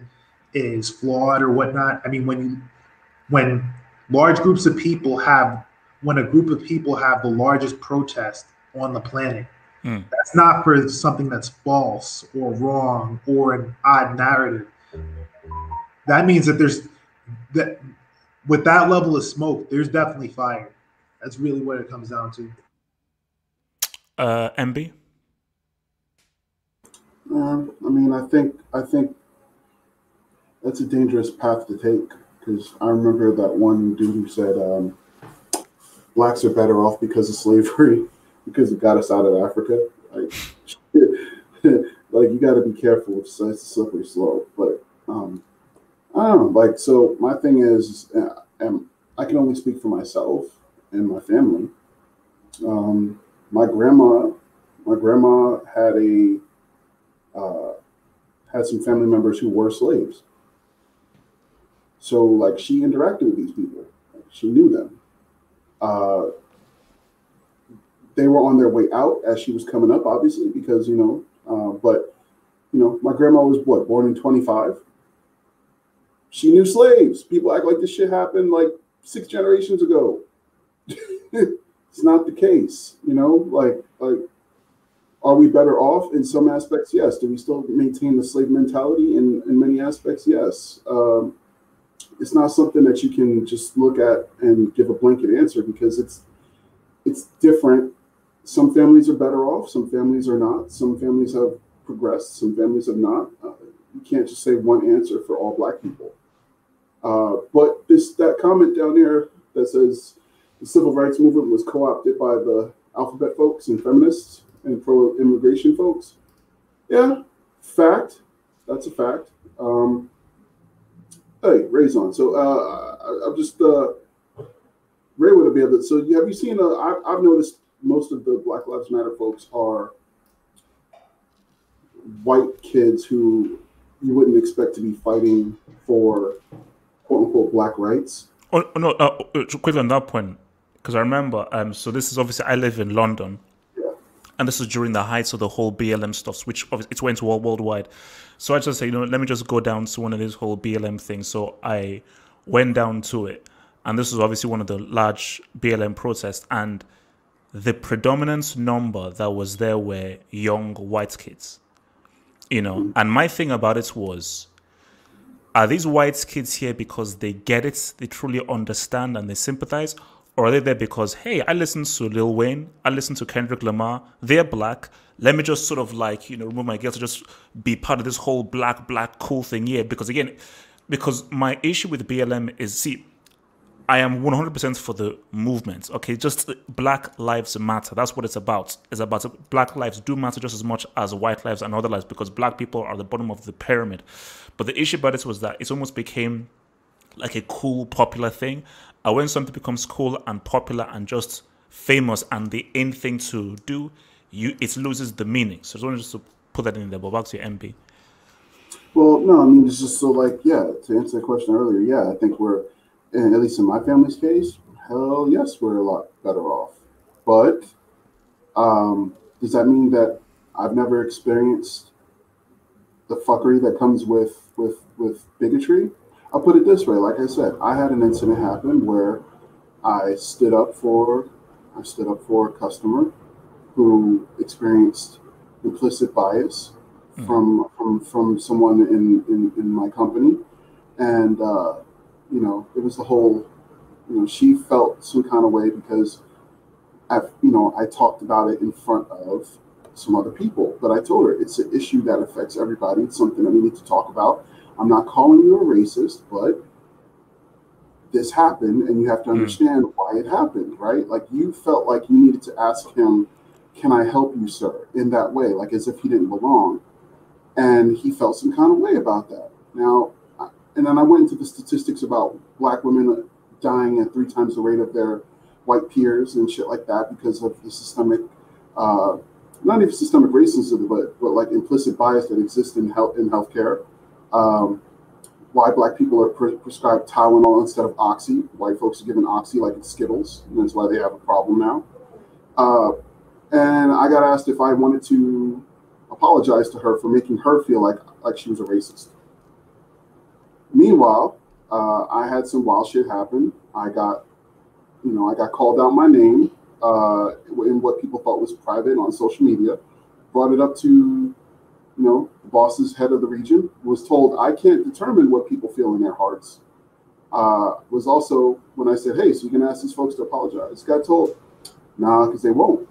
is flawed or whatnot, I mean, when large groups of people have, when a group of people have the largest protest on the planet, that's not for something that's false or wrong or an odd narrative. That means that that with that level of smoke, there's definitely fire. That's really what it comes down to. MB? I mean, I think that's a dangerous path to take, because I remember that one dude who said blacks are better off because of slavery, because it got us out of Africa. Like, like, you got to be careful. It's a slippery slope. But I don't know. Like, so my thing is, I can only speak for myself and my family. My grandma had some family members who were slaves. So, like, she interacted with these people. She knew them. They were on their way out as she was coming up, obviously, because, but, my grandma was born in 25. She knew slaves. People act like this shit happened like 6 generations ago. It's not the case, like, are we better off in some aspects? Yes. Do we still maintain the slave mentality in many aspects? Yes. It's not something that you can just look at and give a blanket answer, because it's different. Some families are better off. Some families are not. Some families have progressed. Some families have not. You can't just say one answer for all Black people. But that comment down there that says the civil rights movement was co-opted by the alphabet folks and feminists and pro-immigration folks. Yeah, fact. That's a fact. Hey, Ray's on. So I'm just Ray would be able to. So have you seen? I've noticed most of the Black Lives Matter folks are white kids who you wouldn't expect to be fighting for quote unquote Black rights. Oh no! Quickly on that point, because I remember. So this is obviously, I live in London. And this is during the heights of the whole BLM stuff, which it went worldwide. So I just say, let me just go down to one of these whole BLM things. So I went down to it. And this was obviously one of the large BLM protests. And the predominant number that was there were young white kids. And my thing about it was, are these white kids here because they get it, they truly understand and they sympathize? Or are they there because, hey, I listen to Lil Wayne, I listen to Kendrick Lamar, they're Black, let me just sort of like, remove my guilt to just be part of this whole black cool thing here. Because my issue with BLM is, see, I am 100% for the movement, okay? Just Black Lives Matter, that's what it's about. It's about Black lives do matter just as much as white lives and other lives, because Black people are the bottom of the pyramid. But the issue about it was that it almost became like a cool, popular thing. And when something becomes cool and popular and just famous and the in thing to do, it loses the meaning. So I just wanted to put that in there. But back to your MP. Well, no, I mean, it's just so, like, yeah, to answer the question earlier, yeah, I think we're, at least in my family's case, hell yes, we're a lot better off. But does that mean that I've never experienced the fuckery that comes with bigotry? I'll put it this way. Like I said, I had an incident happen where I stood up for a customer who experienced implicit bias from someone in my company, and it was the whole, she felt some kind of way because I talked about it in front of some other people, but I told her it's an issue that affects everybody. It's something that we need to talk about. I'm not calling you a racist, but this happened and you have to understand why it happened, right? Like you felt like you needed to ask him, can I help you, sir? In that way, like as if he didn't belong. And he felt some kind of way about that. Now, and then I went into the statistics about black women dying at 3 times the rate of their white peers and shit like that because of the systemic, not even systemic racism, but like implicit bias that exists in healthcare. Why black people are prescribed Tylenol instead of Oxy. White folks are given Oxy like it's Skittles, and that's why they have a problem now. And I got asked if I wanted to apologize to her for making her feel like she was a racist. Meanwhile, I had some wild shit happen. I got called out my name in what people thought was private on social media. Brought it up to, the boss's head of the region. Was told I can't determine what people feel in their hearts. Was also when I said, hey, so you can ask these folks to apologize. Got told, nah, because they won't.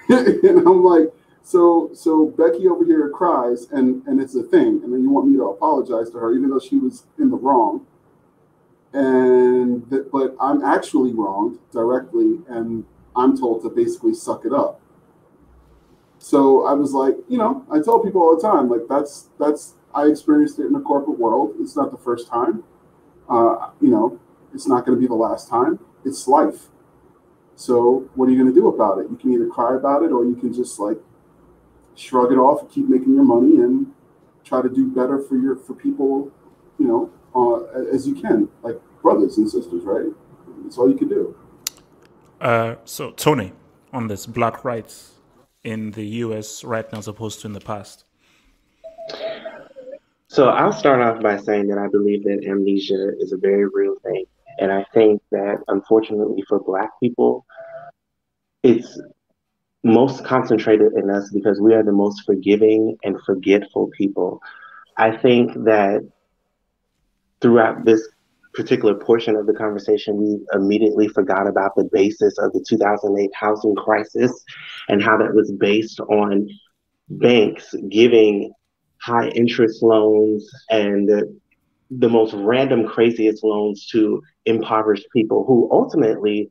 And I'm like, so Becky over here cries, and it's a thing, and then you want me to apologize to her, even though she was in the wrong. But I'm actually wronged directly, and I'm told to basically suck it up. So I was like, I tell people all the time, like that's I experienced it in the corporate world. It's not the first time. It's not going to be the last time. It's life. So what are you going to do about it? You can either cry about it, or you can just like shrug it off and keep making your money and try to do better for people, as you can, like brothers and sisters, right? That's all you can do. So Tony, on this black rights in the US right now as opposed to in the past. So I'll start off by saying that I believe that amnesia is a very real thing. And I think that unfortunately for Black people, it's most concentrated in us because we are the most forgiving and forgetful people. I think that throughout this particular portion of the conversation, we immediately forgot about the basis of the 2008 housing crisis and how that was based on banks giving high interest loans and the most random, craziest loans to impoverished people who ultimately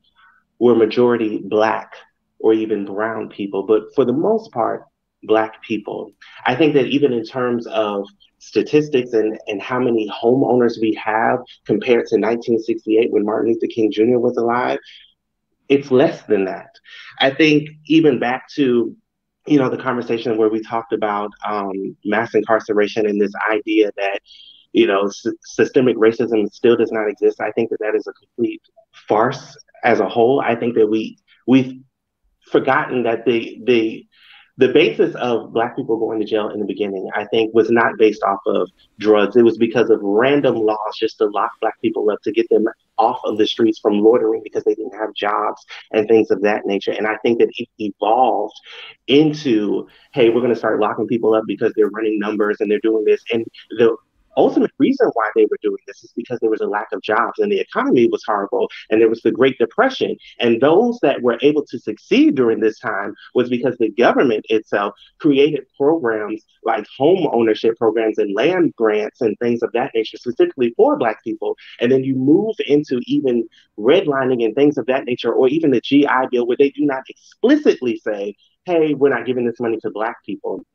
were majority Black or even brown people, but for the most part, Black people. I think that even in terms of statistics and how many homeowners we have compared to 1968 when Martin Luther King Jr. was alive, it's less than that. I think even back to the conversation where we talked about mass incarceration and this idea that systemic racism still does not exist. I think that is a complete farce as a whole. I think that we've forgotten that the basis of Black people going to jail in the beginning, I think, was not based off of drugs. It was because of random laws just to lock Black people up, to get them off of the streets from loitering because they didn't have jobs and things of that nature. And I think that it evolved into, hey, we're going to start locking people up because they're running numbers and they're doing this. And the ultimate reason why they were doing this is because there was a lack of jobs and the economy was horrible and there was the Great Depression. And those that were able to succeed during this time was because the government itself created programs like home ownership programs and land grants and things of that nature, specifically for Black people. And then you move into even redlining and things of that nature, or even the GI Bill, where they do not explicitly say, hey, we're not giving this money to Black people,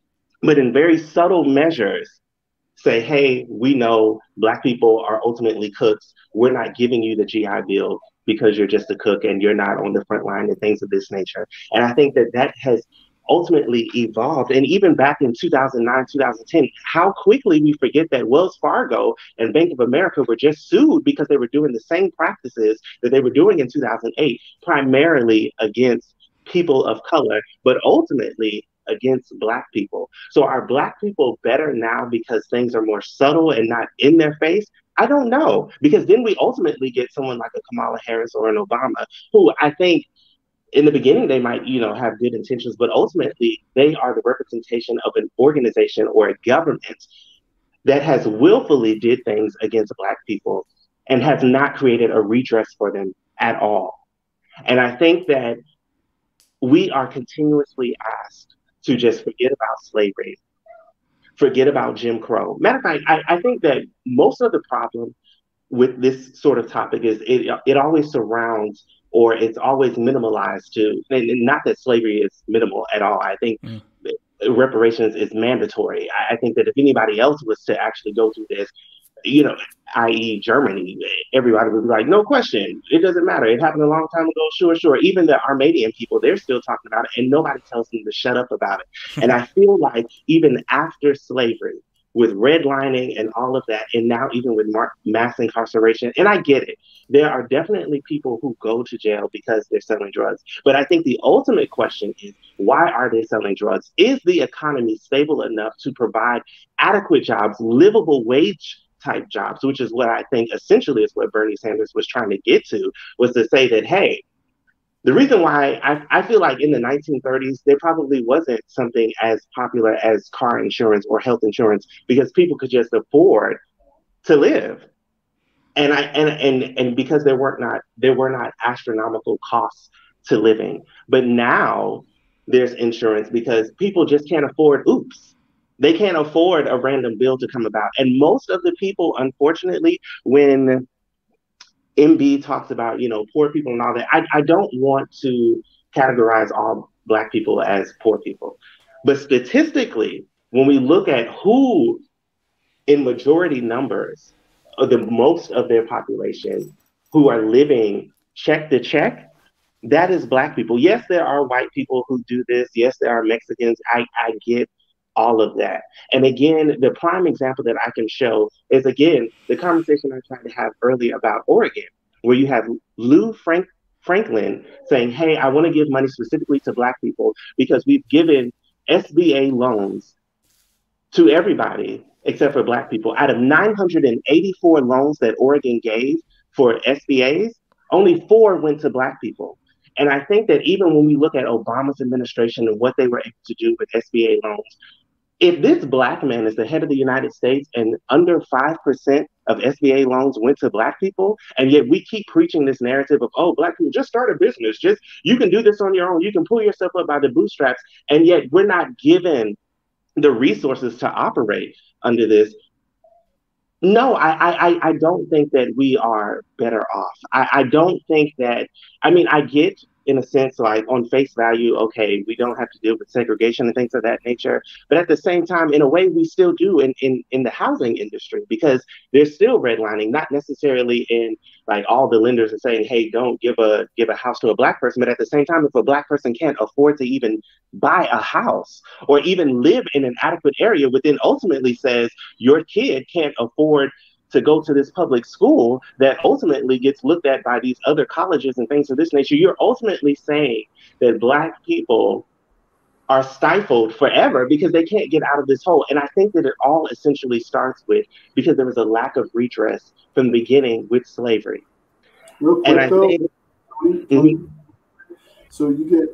but in very subtle measures say, hey, we know Black people are ultimately cooks. We're not giving you the GI Bill because you're just a cook and you're not on the front line and things of this nature. And I think that has ultimately evolved. And even back in 2009, 2010, how quickly we forget that Wells Fargo and Bank of America were just sued because they were doing the same practices that they were doing in 2008, primarily against people of color, but ultimately against Black people. So are Black people better now because things are more subtle and not in their face? I don't know, because then we ultimately get someone like a Kamala Harris or an Obama, who I think in the beginning they might, have good intentions, but ultimately they are the representation of an organization or a government that has willfully did things against Black people and has not created a redress for them at all. And I think that we are continuously asked to just forget about slavery, forget about Jim Crow. Matter of fact, I think that most of the problem with this sort of topic is it always surrounds or it's always minimalized to, and not that slavery is minimal at all. I think reparations is mandatory. I think that if anybody else was to actually go through this, i.e. Germany, everybody would be like, no question, it doesn't matter. It happened a long time ago. Sure, sure. Even the Armenian people, they're still talking about it, and nobody tells them to shut up about it. And I feel like even after slavery, with redlining and all of that, and now even with mass incarceration, and I get it, there are definitely people who go to jail because they're selling drugs. But I think the ultimate question is, why are they selling drugs? Is the economy stable enough to provide adequate jobs, livable wage type jobs, which is what I think essentially is what Bernie Sanders was trying to get to, was to say that, hey, the reason why I feel like in the 1930s, there probably wasn't something as popular as car insurance or health insurance because people could just afford to live. And because there were not astronomical costs to living. But now there's insurance because people just can't afford oops. They can't afford a random bill to come about. And most of the people, unfortunately, when MB talks about, poor people and all that, I don't want to categorize all Black people as poor people. But statistically, when we look at who in majority numbers, the most of their population who are living check to check, that is Black people. Yes, there are white people who do this. Yes, there are Mexicans. I get all of that. And again, the prime example that I can show is, again, the conversation I tried to have earlier about Oregon, where you have Lou Franklin saying, hey, I want to give money specifically to Black people because we've given SBA loans to everybody except for Black people. Out of 984 loans that Oregon gave for SBAs, only 4 went to Black people. And I think that even when we look at Obama's administration and what they were able to do with SBA loans, if this Black man is the head of the United States and under 5% of SBA loans went to Black people, and yet we keep preaching this narrative of, oh, Black people, just start a business. Just, you can do this on your own. You can pull yourself up by the bootstraps. And yet we're not given the resources to operate under this. No, I don't think that we are better off. I don't think that, I get in a sense, like on face value, okay, we don't have to deal with segregation and things of that nature. But at the same time, in a way, we still do in the housing industry because there's still redlining, not necessarily in like all the lenders are saying, hey, don't give a house to a Black person. But at the same time, if a Black person can't afford to even buy a house or even live in an adequate area, which then ultimately says your kid can't afford to go to this public school that ultimately gets looked at by these other colleges and things of this nature, you're ultimately saying that Black people are stifled forever because they can't get out of this hole. And I think that it all essentially starts with because there was a lack of redress from the beginning with slavery. Real quick, and I though, think, so you get,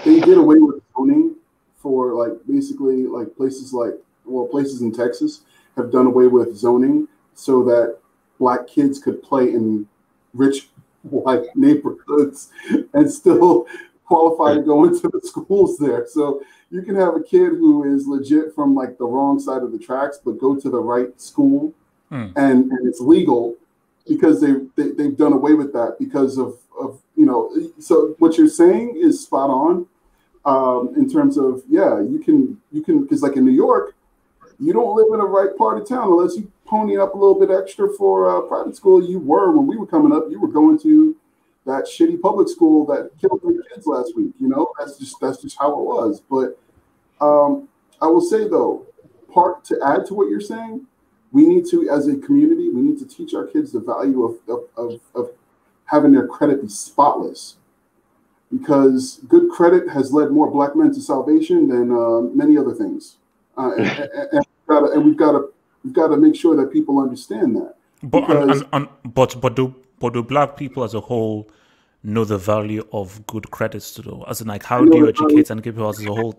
they did away with zoning for like basically like places in Texas have done away with zoning so that Black kids could play in rich white neighborhoods and still qualify to go into the schools there. So you can have a kid who is legit from like the wrong side of the tracks, but go to the right school and it's legal because they've done away with that because of so what you're saying is spot on in terms of, you can, because like in New York, you don't live in the right part of town unless you pony up a little bit extra for private school. You were, when we were coming up, you were going to that shitty public school that killed 3 kids last week. That's just how it was. But I will say though, to add to what you're saying, we need to, as a community, we need to teach our kids the value of having their credit be spotless, because good credit has led more Black men to salvation than many other things. And we've got to make sure that people understand that. But do Black people as a whole know the value of good credits though? As in, like, how do you educate and give people as a whole?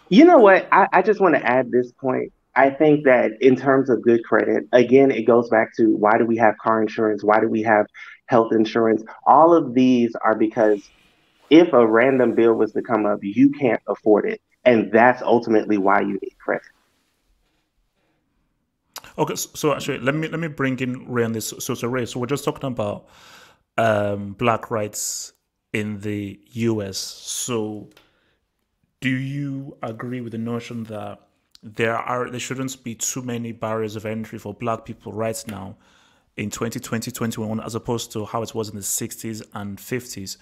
You know what? I just want to add this point I think that in terms of good credit, again, it goes back to why do we have car insurance? Why do we have health insurance? All of these are because if a random bill was to come up, you can't afford it. And that's ultimately why you need credit. Okay, so actually, let me bring in Ray on this. So Ray, so we're just talking about black rights in the U.S. So, do you agree with the notion that there shouldn't be too many barriers of entry for black people right now in 2020, 2021, as opposed to how it was in the 60s and 50s?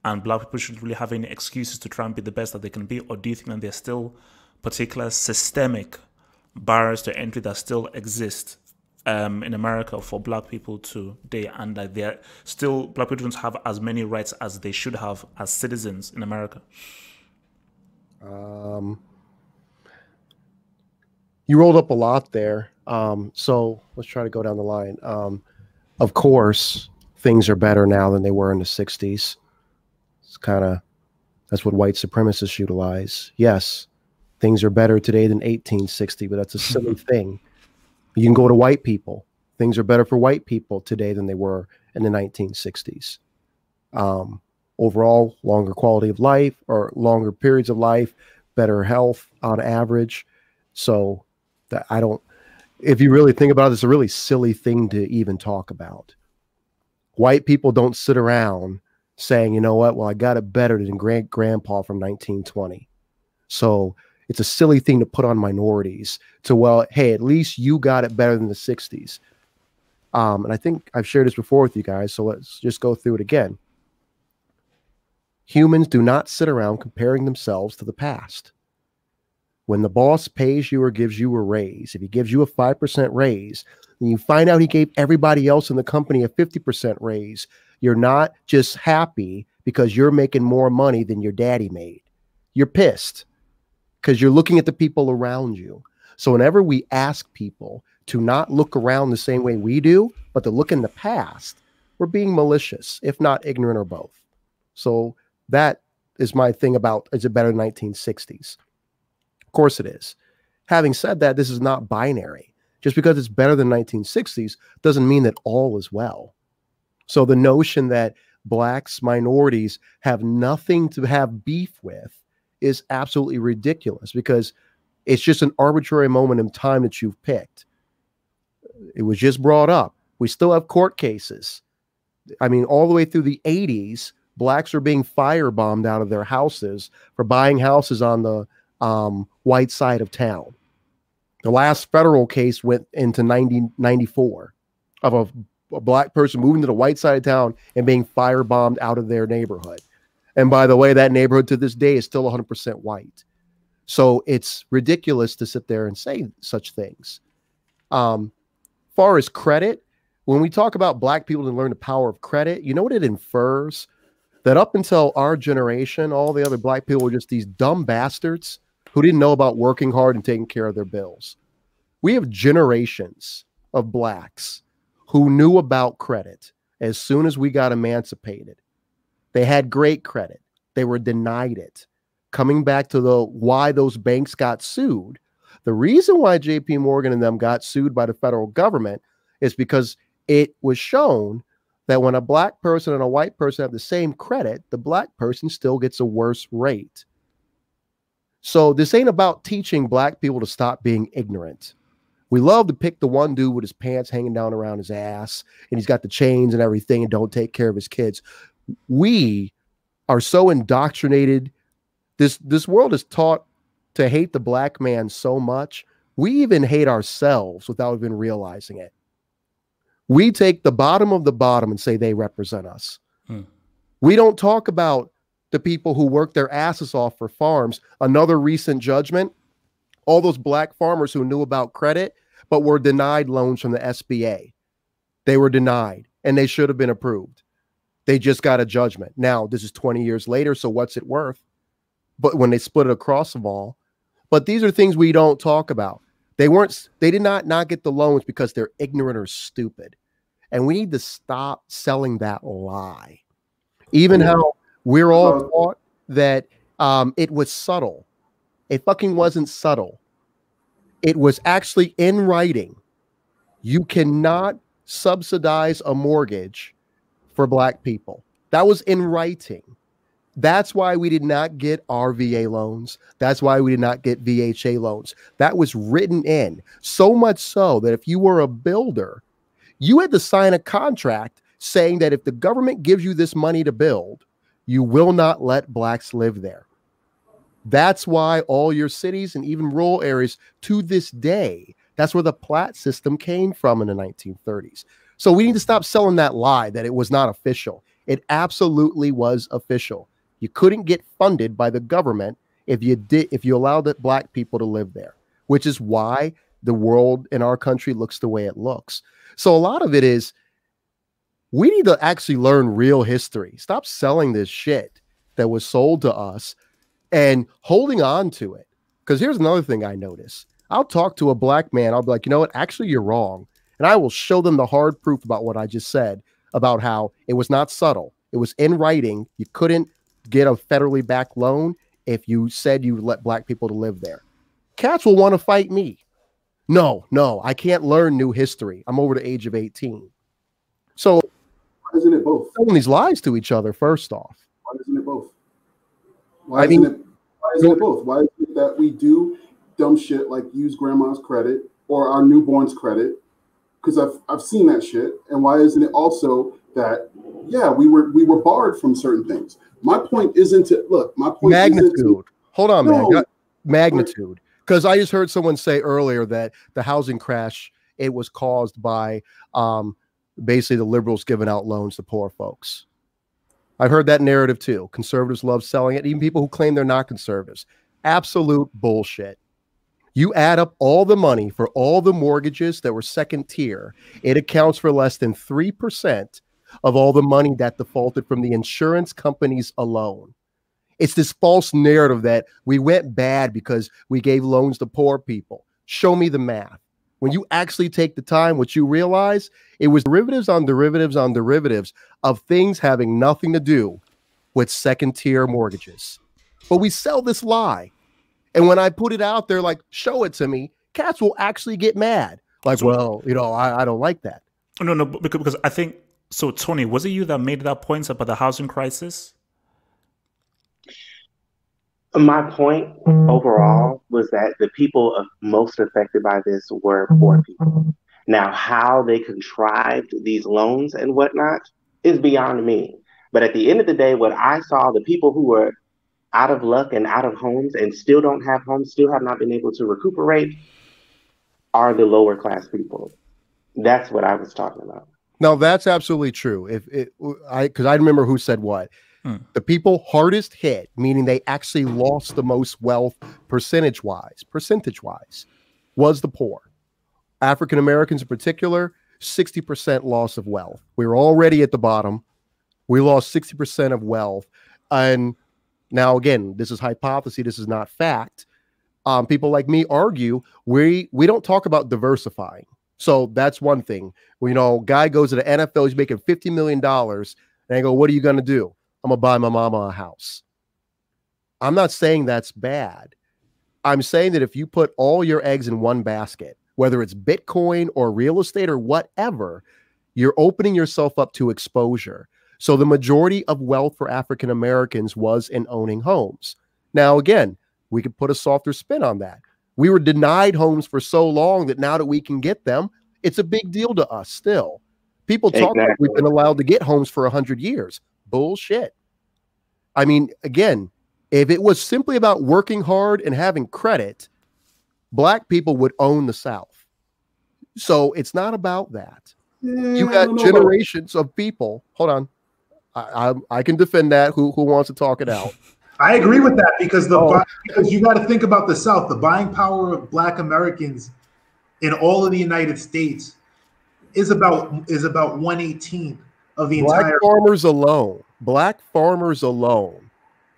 And black people shouldn't really have any excuses to try and be the best that they can be? Or do you think that there's still particular systemic barriers to entry that still exist in America for black people today, and that they're still black people don't have as many rights as they should have as citizens in America? You rolled up a lot there. So let's try to go down the line. Of course, things are better now than they were in the 60s. It's that's what white supremacists utilize. Yes, things are better today than 1860, but that's a silly thing. You can go to white people. Things are better for white people today than they were in the 1960s. Overall, longer quality of life or longer periods of life, better health on average. So that if you really think about it, it's a really silly thing to even talk about. White people don't sit around saying, you know what, well, I got it better than grandpa from 1920. So it's a silly thing to put on minorities well, hey, at least you got it better than the 60s. And I think I've shared this before with you guys, so let's just go through it again. Humans do not sit around comparing themselves to the past. When the boss pays you or gives you a raise, if he gives you a 5% raise, and you find out he gave everybody else in the company a 50% raise, you're not just happy because you're making more money than your daddy made. You're pissed because you're looking at the people around you. So whenever we ask people to not look around the same way we do, but to look in the past, we're being malicious, if not ignorant or both. So that is my thing about, is it better than 1960s? Of course it is. Having said that, this is not binary. Just because it's better than 1960s doesn't mean that all is well. So the notion that blacks, minorities have nothing to have beef with is absolutely ridiculous, because it's just an arbitrary moment in time that you've picked. It was just brought up. We still have court cases. I mean, all the way through the 80s, blacks are being firebombed out of their houses for buying houses on the white side of town. The last federal case went into 1994 of a black person moving to the white side of town and being firebombed out of their neighborhood. And by the way, that neighborhood to this day is still 100% white. So it's ridiculous to sit there and say such things. Far as credit, when we talk about black people to learn the power of credit, you know what it infers? That up until our generation, all the other black people were just these dumb bastards who didn't know about working hard and taking care of their bills. We have generations of blacks who knew about credit as soon as we got emancipated. They had great credit. They were denied it. Coming back to why those banks got sued, the reason why JP Morgan and them got sued by the federal government is because it was shown that when a black person and a white person have the same credit, the black person still gets a worse rate. So this ain't about teaching black people to stop being ignorant. We love to pick the one dude with his pants hanging down around his ass and he's got the chains and everything and don't take care of his kids. We are so indoctrinated. This world is taught to hate the black man so much, we even hate ourselves without even realizing it. We take the bottom of the bottom and say they represent us. We don't talk about the people who work their asses off for farms. Another recent judgment, all those black farmers who knew about credit, but were denied loans from the SBA. They were denied and they should have been approved. They just got a judgment. Now, this is 20 years later, so what's it worth? But when they split it across them all. But these are things we don't talk about. They did not get the loans because they're ignorant or stupid. And we need to stop selling that lie. Even how we're all taught that it was subtle. It fucking wasn't subtle. It was actually in writing. You cannot subsidize a mortgage for black people. That was in writing. That's why we did not get RVA loans. That's why we did not get VHA loans. That was written in. So much so that if you were a builder, you had to sign a contract saying that if the government gives you this money to build, you will not let blacks live there. That's why all your cities and even rural areas to this day, that's where the plat system came from in the 1930s. So we need to stop selling that lie that it was not official. It absolutely was official. You couldn't get funded by the government if you allowed the black people to live there, which is why the world in our country looks the way it looks. So a lot of it is we need to actually learn real history. Stop selling this shit that was sold to us and holding on to it. Because here's another thing I notice. I'll talk to a black man. I'll be like, you know what? Actually, you're wrong. And I will show them the hard proof about what I just said, about how it was not subtle. It was in writing. You couldn't get a federally backed loan if you said you let black people to live there. Cats will want to fight me. No, I can't learn new history. I'm over the age of 18. So why isn't it both? Telling these lies to each other, first off. Why isn't it both? Why isn't it both? Why is it that we do dumb shit like use grandma's credit or our newborn's credit? Because I've seen that shit. And why isn't it also that, yeah, we were barred from certain things? My point isn't to look. My point magnitude. Hold on, man. Magnitude. Because I just heard someone say earlier that the housing crash, it was caused by basically the liberals giving out loans to poor folks. I've heard that narrative too. Conservatives love selling it. Even people who claim they're not conservatives. Absolute bullshit. You add up all the money for all the mortgages that were second tier, it accounts for less than 3% of all the money that defaulted from the insurance companies alone. It's this false narrative that we went bad because we gave loans to poor people. Show me the math. When you actually take the time, what you realize, it was derivatives on derivatives on derivatives of things having nothing to do with second tier mortgages. But we sell this lie. And when I put it out there, like, show it to me, cats will actually get mad. Like, well, you know, I don't like that. No, because I think, so Tony, was it you that made that point about the housing crisis? My point overall was that the people most affected by this were poor people. Now, how they contrived these loans and whatnot is beyond me. But at the end of the day, what I saw, the people who were out of luck and out of homes and still don't have homes, still have not been able to recuperate, are the lower class people. That's what I was talking about. No, that's absolutely true. Because I remember who said what. The people hardest hit, meaning they actually lost the most wealth percentage-wise, was the poor. African Americans in particular, 60% loss of wealth. We were already at the bottom. We lost 60% of wealth. And now, again, this is hypothesis. This is not fact. People like me argue we don't talk about diversifying. So that's one thing. Well, you know, guy goes to the NFL, he's making $50 million. And I go, what are you going to do? I'm going to buy my mama a house. I'm not saying that's bad. I'm saying that if you put all your eggs in one basket, whether it's Bitcoin or real estate or whatever, you're opening yourself up to exposure. So the majority of wealth for African Americans was in owning homes. Now, again, we could put a softer spin on that. We were denied homes for so long that now that we can get them, it's a big deal to us still. People talk like we've been allowed to get homes for 100 years. Bullshit. I mean, again, if it was simply about working hard and having credit, black people would own the South. So it's not about that. You got generations of people. Hold on. I can defend that. Who wants to talk it out? I agree with that because because you got to think about the South. The buying power of Black Americans in all of the United States is about 1/18 of the entire. Black farmers alone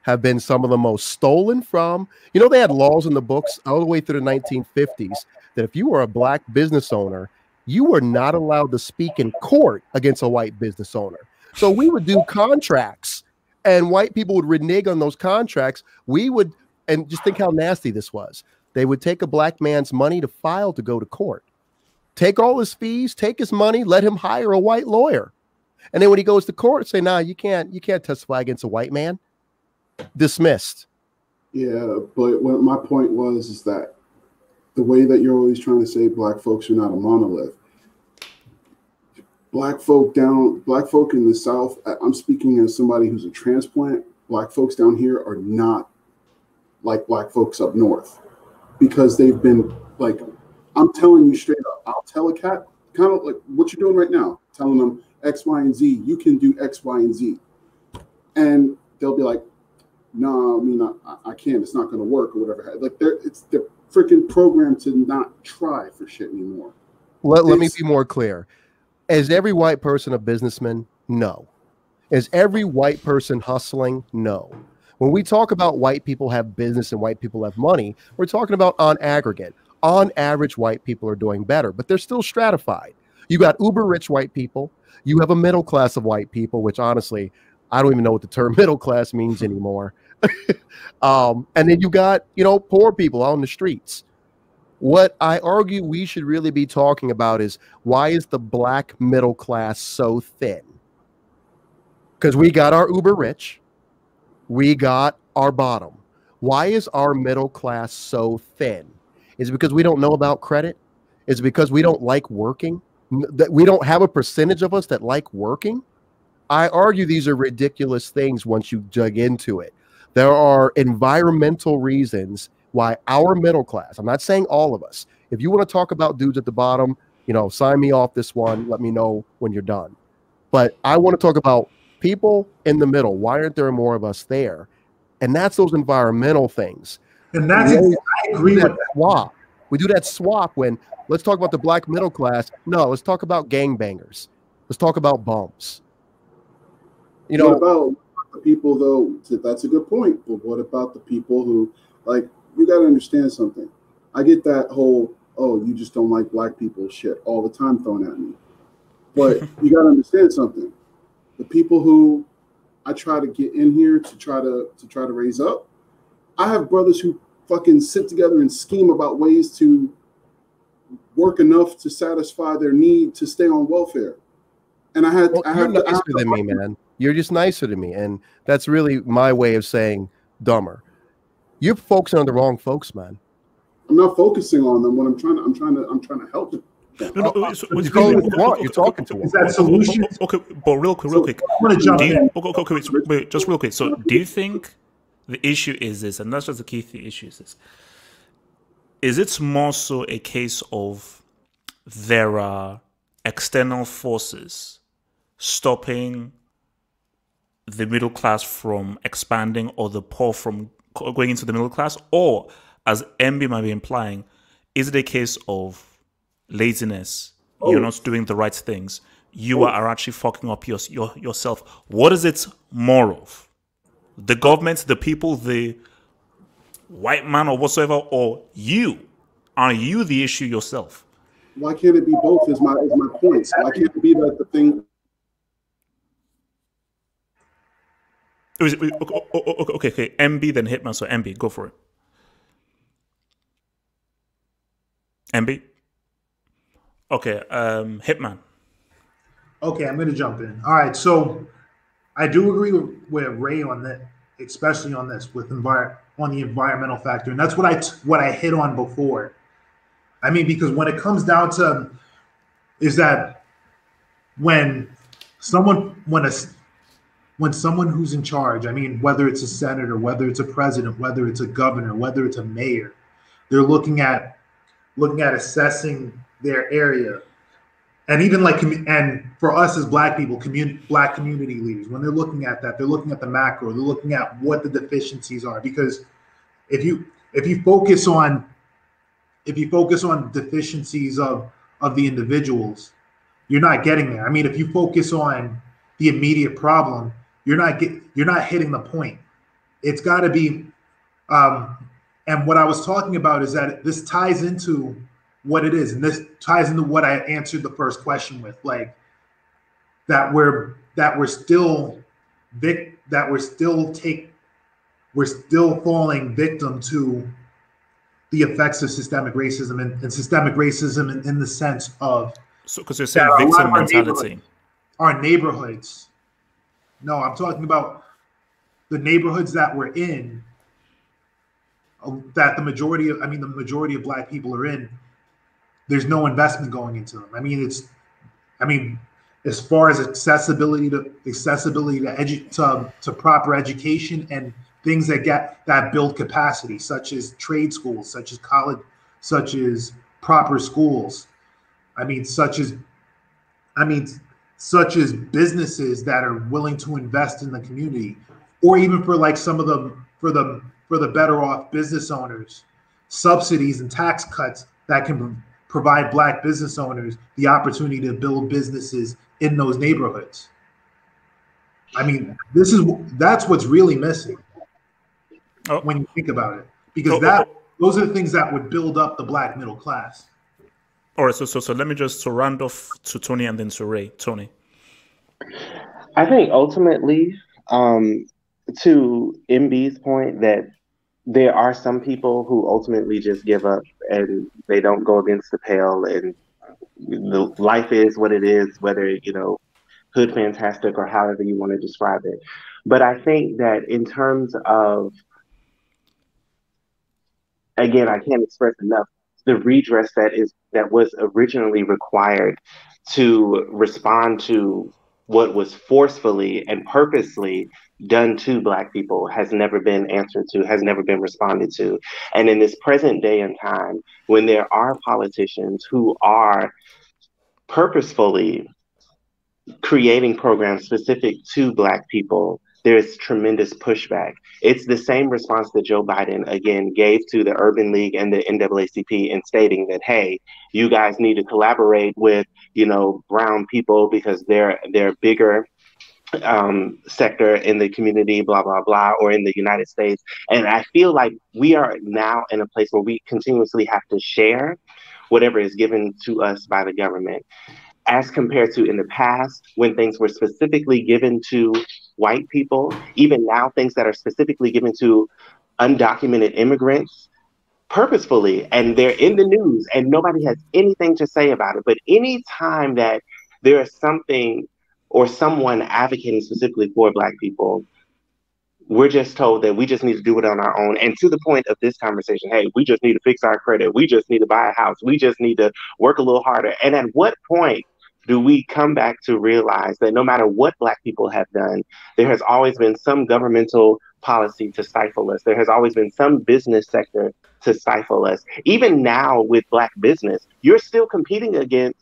have been some of the most stolen from. You know, they had laws in the books all the way through the 1950s that if you were a black business owner, you were not allowed to speak in court against a white business owner. So we would do contracts and white people would renege on those contracts. We would, and just think how nasty this was. They would take a black man's money to file to go to court. Take all his fees, take his money, let him hire a white lawyer. And then when he goes to court, say, nah, you can't testify against a white man. Dismissed. Yeah, but what my point was is that the way that you're always trying to say black folks are not a monolith. Black folk in the South, I'm speaking as somebody who's a transplant. Black folks down here are not like black folks up north, because they've been like, I'm telling you straight up, I'll tell a cat kind of like what you're doing right now, telling them X, Y, and Z, you can do X, Y, and Z. And they'll be like, no, I mean, I can't, it's not going to work or whatever. Like they're freaking programmed to not try for shit anymore. Let me be more clear. Is every white person a businessman? No. Is every white person hustling? No. When we talk about white people have business and white people have money, we're talking about on aggregate. On average, white people are doing better, but they're still stratified. You got uber rich white people. You have a middle class of white people, which honestly, I don't even know what the term middle class means anymore. And then you got, poor people out on the streets. What I argue we should really be talking about is, why is the black middle class so thin? Because we got our uber rich, we got our bottom. Why is our middle class so thin? Is it because we don't know about credit? Is it because we don't like working? That we don't have a percentage of us that like working? I argue these are ridiculous things once you dug into it. There are environmental reasons why our middle class, I'm not saying all of us, if you want to talk about dudes at the bottom, sign me off this one, let me know when you're done. But I want to talk about people in the middle. Why aren't there more of us there? And that's those environmental things. And that's, I agree with that. Swap. We do that swap when, let's talk about the black middle class. No, let's talk about gangbangers. Let's talk about bums. What about the people, though? That's a good point. But what about the people who, like, you got to understand something. I get that whole, oh, you just don't like black people shit all the time thrown at me. But you got to understand something. The people who I try to get in here to try to raise up, I have brothers who fucking sit together and scheme about ways to work enough to satisfy their need to stay on welfare. And you're nicer than me, man. You're just nicer to me, and that's really my way of saying dumber. You're focusing on the wrong folks, man. I'm not focusing on them. When I'm trying to help them. No, you're talking to. Is that solution? Okay, but real quick. I'm gonna jump in. Okay, wait, just real quick. So, do you think the issue is this, and that's just the key issue is this? Is it more so a case of there are external forces stopping the middle class from expanding, or the poor from going into the middle class? Or, as MB might be implying, is it a case of laziness? You're not doing the right things. You are actually fucking up yourself. What is it more of? The government, the people, the white man or whatsoever, or you? Are you the issue yourself? Why can't it be both? Is my point. Why can't it be that the thing? Okay. MB, then Hitman. So MB, go for it. MB? Okay, Hitman. Okay, I'm going to jump in. All right, so I do agree with Ray on that, especially on this with on the environmental factor, and that's what I hit on before. I mean, because when it comes down to, is that when someone who's in charge, I mean, whether it's a senator, whether it's a president, whether it's a governor, whether it's a mayor, they're looking at assessing their area. And even and for us as black people, black community leaders, when they're looking at that, they're looking at the macro, they're looking at what the deficiencies are. Because if you focus on deficiencies of the individuals, you're not getting there. I mean, if you focus on the immediate problem, you're not hitting the point. It's got to be. And what I was talking about is that this ties into what it is, and this ties into what I answered the first question with, like that we're still falling victim to the effects of systemic racism and systemic racism in the sense of So, because you're saying victim mentality. Our neighborhoods. No, I'm talking about the neighborhoods that we're in, that the majority of Black people are in. There's no investment going into them. As far as accessibility to proper education and things that build capacity, such as trade schools, such as college, such as proper schools. Such as businesses that are willing to invest in the community, or even for like some of them for the better off business owners, subsidies and tax cuts that can provide Black business owners the opportunity to build businesses in those neighborhoods. That's what's really missing when you think about it, because those are the things that would build up the Black middle class. All right, so let me just round off to Tony and then to Ray. Tony. I think ultimately, to MB's point, that there are some people who ultimately just give up and they don't go against the pale, and the life is what it is, whether, hood fantastic or however you want to describe it. But I think that in terms of, again, I can't express enough the redress that was originally required to respond to what was forcefully and purposely done to Black people has never been answered to, has never been responded to. And in this present day and time, when there are politicians who are purposefully creating programs specific to Black people, there's tremendous pushback. It's the same response that Joe Biden, again, gave to the Urban League and the NAACP in stating that, hey, you guys need to collaborate with, brown people because they're bigger sector in the community, blah, blah, blah, or in the United States. And I feel like we are now in a place where we continuously have to share whatever is given to us by the government, as compared to in the past when things were specifically given to white people. Even now, things that are specifically given to undocumented immigrants purposefully, and they're in the news and nobody has anything to say about it. But any time that there is something or someone advocating specifically for Black people, we're just told that we just need to do it on our own. And to the point of this conversation, hey, we just need to fix our credit. We just need to buy a house. We just need to work a little harder. And at what point do we come back to realize that no matter what Black people have done, there has always been some governmental policy to stifle us. There has always been some business sector to stifle us. Even now with Black business, you're still competing against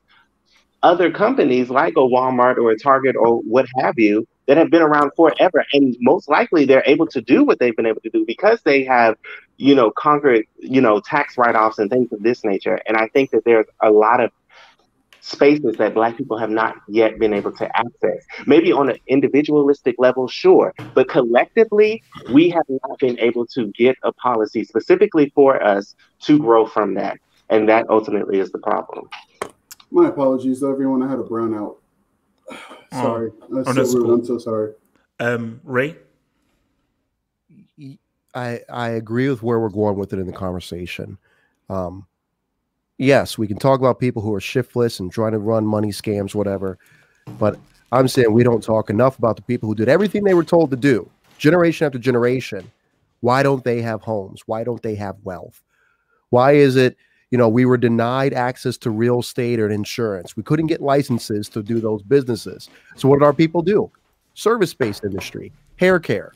other companies like a Walmart or a Target or what have you that have been around forever. And most likely they're able to do what they've been able to do because they have, conquered, tax write-offs and things of this nature. And I think that there's a lot of spaces that Black people have not yet been able to access. Maybe on an individualistic level, sure, but collectively, we have not been able to get a policy specifically for us to grow from that. And that ultimately is the problem. My apologies, everyone. I had a brownout. Sorry. That's so rude. I'm so sorry. Ray? I agree with where we're going with it in the conversation. Yes, we can talk about people who are shiftless and trying to run money scams, whatever. But I'm saying we don't talk enough about the people who did everything they were told to do, generation after generation. Why don't they have homes? Why don't they have wealth? Why is it, we were denied access to real estate or insurance? We couldn't get licenses to do those businesses. So what did our people do? Service-based industry, hair care.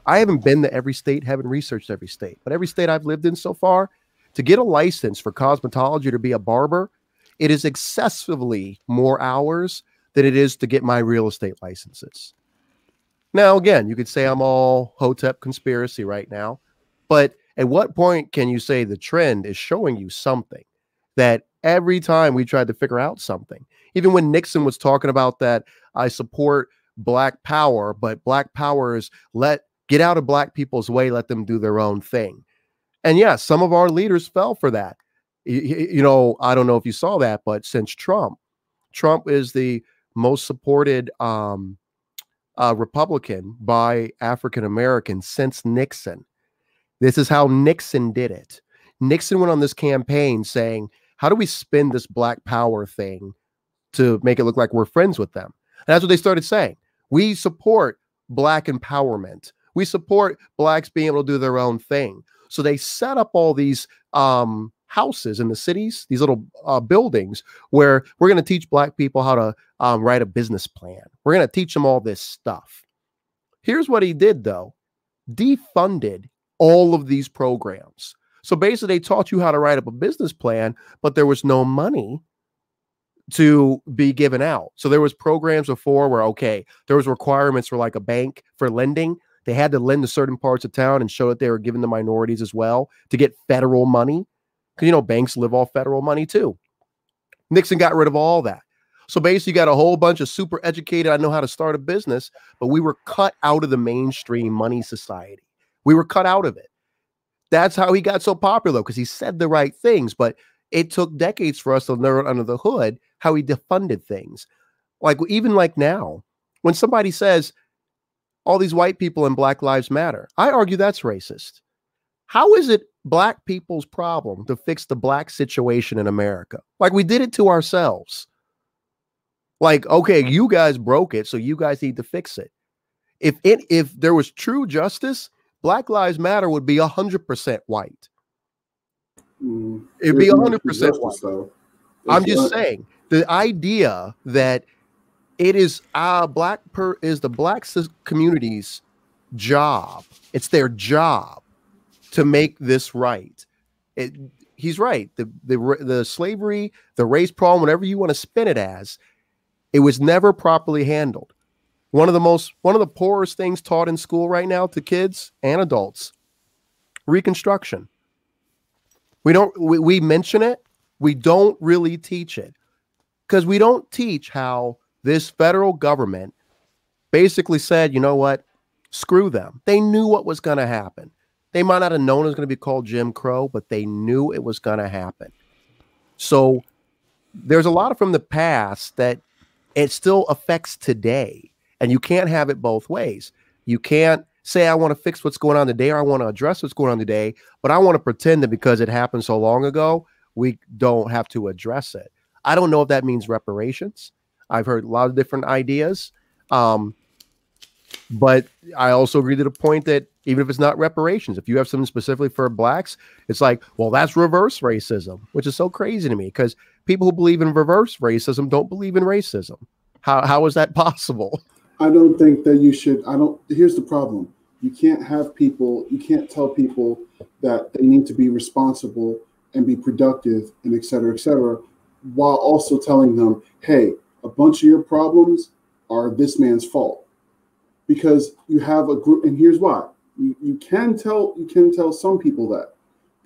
I haven't been to every state, haven't researched every state, but every state I've lived in so far, to get a license for cosmetology, to be a barber, it is excessively more hours than it is to get my real estate licenses. Now, again, you could say I'm all Hotep conspiracy right now, but at what point can you say the trend is showing you something? That every time we tried to figure out something, even when Nixon was talking about that, I support Black power, but Black power is get out of Black people's way, let them do their own thing. And yes, some of our leaders fell for that. I don't know if you saw that, but since Trump is the most supported Republican by African Americans since Nixon. This is how Nixon did it. Nixon went on this campaign saying, how do we spin this black power thing to make it look like we're friends with them? And that's what they started saying. We support black empowerment. We support blacks being able to do their own thing. So they set up all these houses in the cities, these little buildings where we're going to teach black people how to write a business plan. We're going to teach them all this stuff. Here's what he did, though. Defunded all of these programs. So basically, they taught you how to write up a business plan, but there was no money to be given out. So there was programs before where, okay, there was requirements for like a bank for lending. They had to lend to certain parts of town and show that they were giving to minorities as well to get federal money. Because, you know, banks live off federal money too. Nixon got rid of all that. So basically, you got a whole bunch of super educated, I know how to start a business, but we were cut out of the mainstream money society. We were cut out of it. That's how he got so popular, because he said the right things, but it took decades for us to learn under the hood how he defunded things. Like, even like now, when somebody says all these white people and Black Lives Matter, I argue that's racist. How is it black people's problem to fix the black situation in America? Like, we did it to ourselves. Like, okay, you guys broke it, so you guys need to fix it. If there was true justice, Black Lives Matter would be 100% white. It'd be 100% white. Though. I'm just saying, the idea that it is the black community's job, it's their job to make this right. He's right. The slavery, the race problem, whatever you want to spin it as, it was never properly handled. One of the poorest things taught in school right now to kids and adults, Reconstruction. We mention it. We don't really teach it, because we don't teach how this federal government basically said, you know what, screw them. They knew what was going to happen. They might not have known it was going to be called Jim Crow, but they knew it was going to happen. So there's a lot from the past that it still affects today. And you can't have it both ways. You can't say, I want to fix what's going on today, or I want to address what's going on today, but I want to pretend that because it happened so long ago, we don't have to address it. I don't know if that means reparations. I've heard a lot of different ideas. But I also agree to the point that even if it's not reparations, if you have something specifically for blacks, it's like, well, that's reverse racism, which is so crazy to me, because people who believe in reverse racism don't believe in racism. How is that possible? I don't think that you should. Here's the problem. You can't tell people that they need to be responsible and be productive and et cetera, while also telling them, hey, a bunch of your problems are this man's fault. Because you have a group, and here's why. You can tell some people that.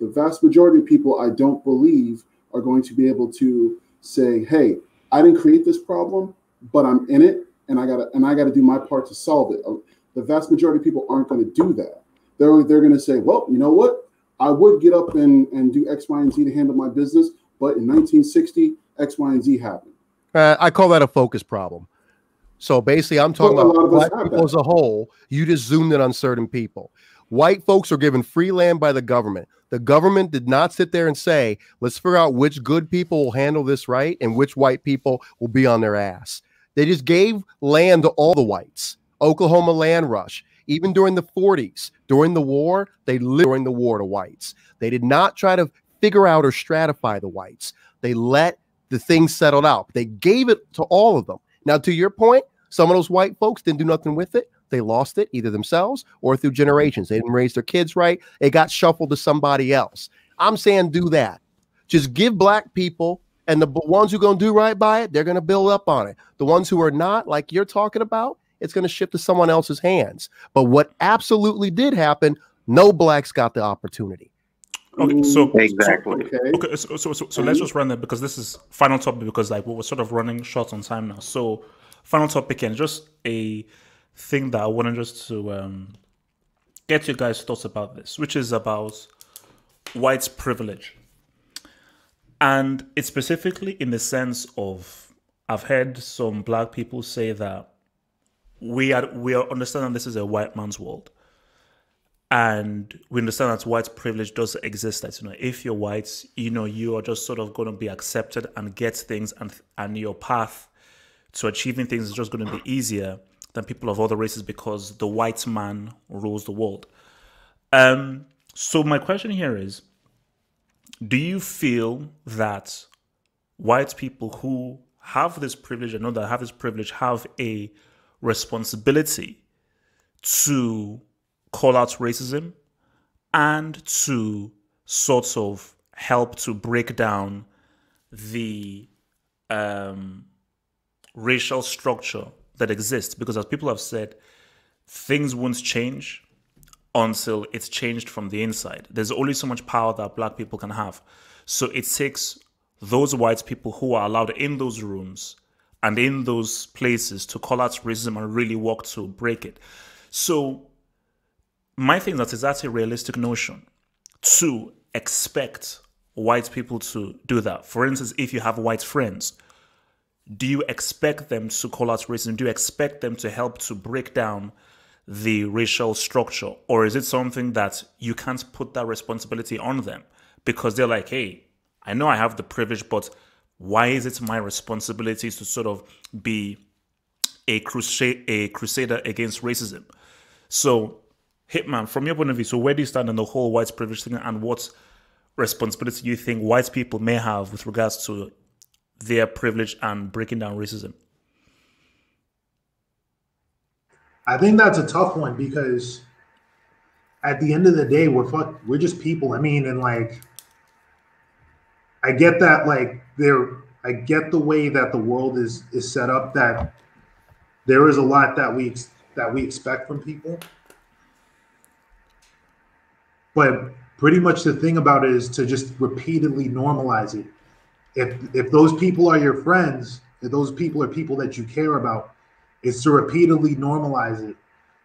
The vast majority of people, I don't believe, are going to be able to say, hey, I didn't create this problem, but I'm in it, and I gotta do my part to solve it. The vast majority of people aren't going to do that. They're going to say, well, you know what? I would get up and do X, Y, and Z to handle my business, but in 1960, X, Y, and Z happened. I call that a focus problem. So basically, I'm talking about black people as a whole. You just zoomed in on certain people. White folks are given free land by the government. The government did not sit there and say, let's figure out which good people will handle this right and which white people will be on their ass. They just gave land to all the whites. Oklahoma land rush. Even during the 40s, during the war, they lived during the war to whites. They did not try to figure out or stratify the whites. They let the thing settle out. They gave it to all of them. Now, to your point, some of those white folks didn't do nothing with it. They lost it either themselves or through generations. They didn't raise their kids right. It got shuffled to somebody else. I'm saying do that. Just give black people, and the ones who are going to do right by it, they're going to build up on it. The ones who are not, like you're talking about, it's going to shift to someone else's hands. But what absolutely did happen, no blacks got the opportunity. Okay, so exactly. So let's just run that, because this is final topic, because like we're sort of running short on time now. So final topic, and just a thing that I wanted just to get your guys' thoughts about this, which is about white privilege, and it's specifically in the sense of, I've heard some black people say that we are understanding this is a white man's world. And we understand that white privilege does exist. That, if you're white, you are just sort of going to be accepted and get things, and your path to achieving things is just going to be easier than people of other races because the white man rules the world. So my question here is, do you feel that white people who have this privilege and know that have this privilege have a responsibility to call out racism and to sort of help to break down the racial structure that exists? Because as people have said, things won't change until it's changed from the inside. There's only so much power that black people can have. So it takes those white people who are allowed in those rooms and in those places to call out racism and really work to break it. So my thing is that a realistic notion to expect white people to do that. For instance, if you have white friends, do you expect them to call out racism? Do you expect them to help to break down the racial structure? Or is it something that you can't put that responsibility on them because they're like, hey, I know I have the privilege, but why is it my responsibility to sort of be a crusader against racism? So, Hitman, from your point of view, so where do you stand on the whole white privilege thing, and what responsibility do you think white people may have with regards to their privilege and breaking down racism? I think that's a tough one because at the end of the day, we're just people. I mean, and like, I get that, like, I get the way that the world is set up, that there is a lot that we expect from people. But pretty much the thing about it is to just repeatedly normalize it. If those people are your friends, if those people are people that you care about, it's to repeatedly normalize it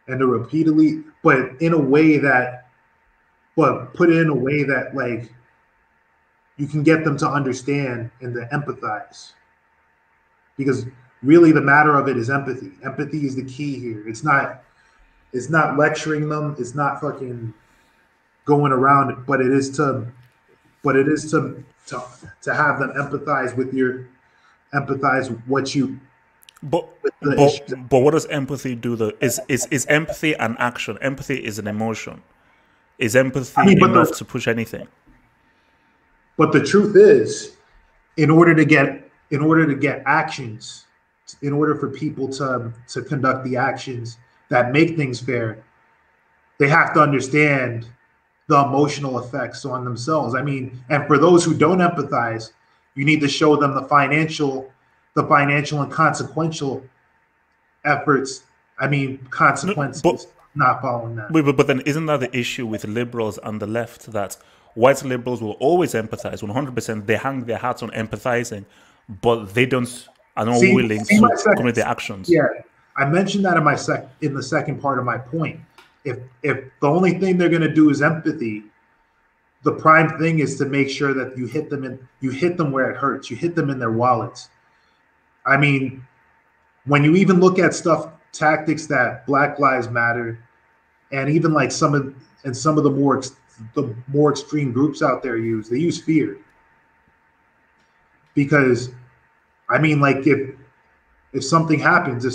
and to repeatedly, but put it in a way that like you can get them to understand and to empathize. Because really the matter of it is empathy. Empathy is the key here. It's not lecturing them. It's not fucking going around it, but it is to have them empathize what you. But what does empathy do though? Is empathy an action? Empathy is an emotion. Is empathy enough to push anything? But the truth is, in order to get actions, in order for people to conduct the actions that make things fair, they have to understand the emotional effects on themselves. I mean, and for those who don't empathize, you need to show them the financial and consequential efforts. I mean, consequences, not following that. But then isn't that the issue with liberals and the left, that white liberals will always empathize 100%? They hang their hats on empathizing, but they are not willing to commit the actions. Yeah, I mentioned that in the second part of my point. If the only thing they're going to do is empathy, the prime thing is to make sure that you hit them where it hurts. You hit them in their wallets. I mean, when you even look at tactics that Black Lives Matter, and even like some of the more extreme groups out there use, they use fear. Because, I mean, like if something happens, if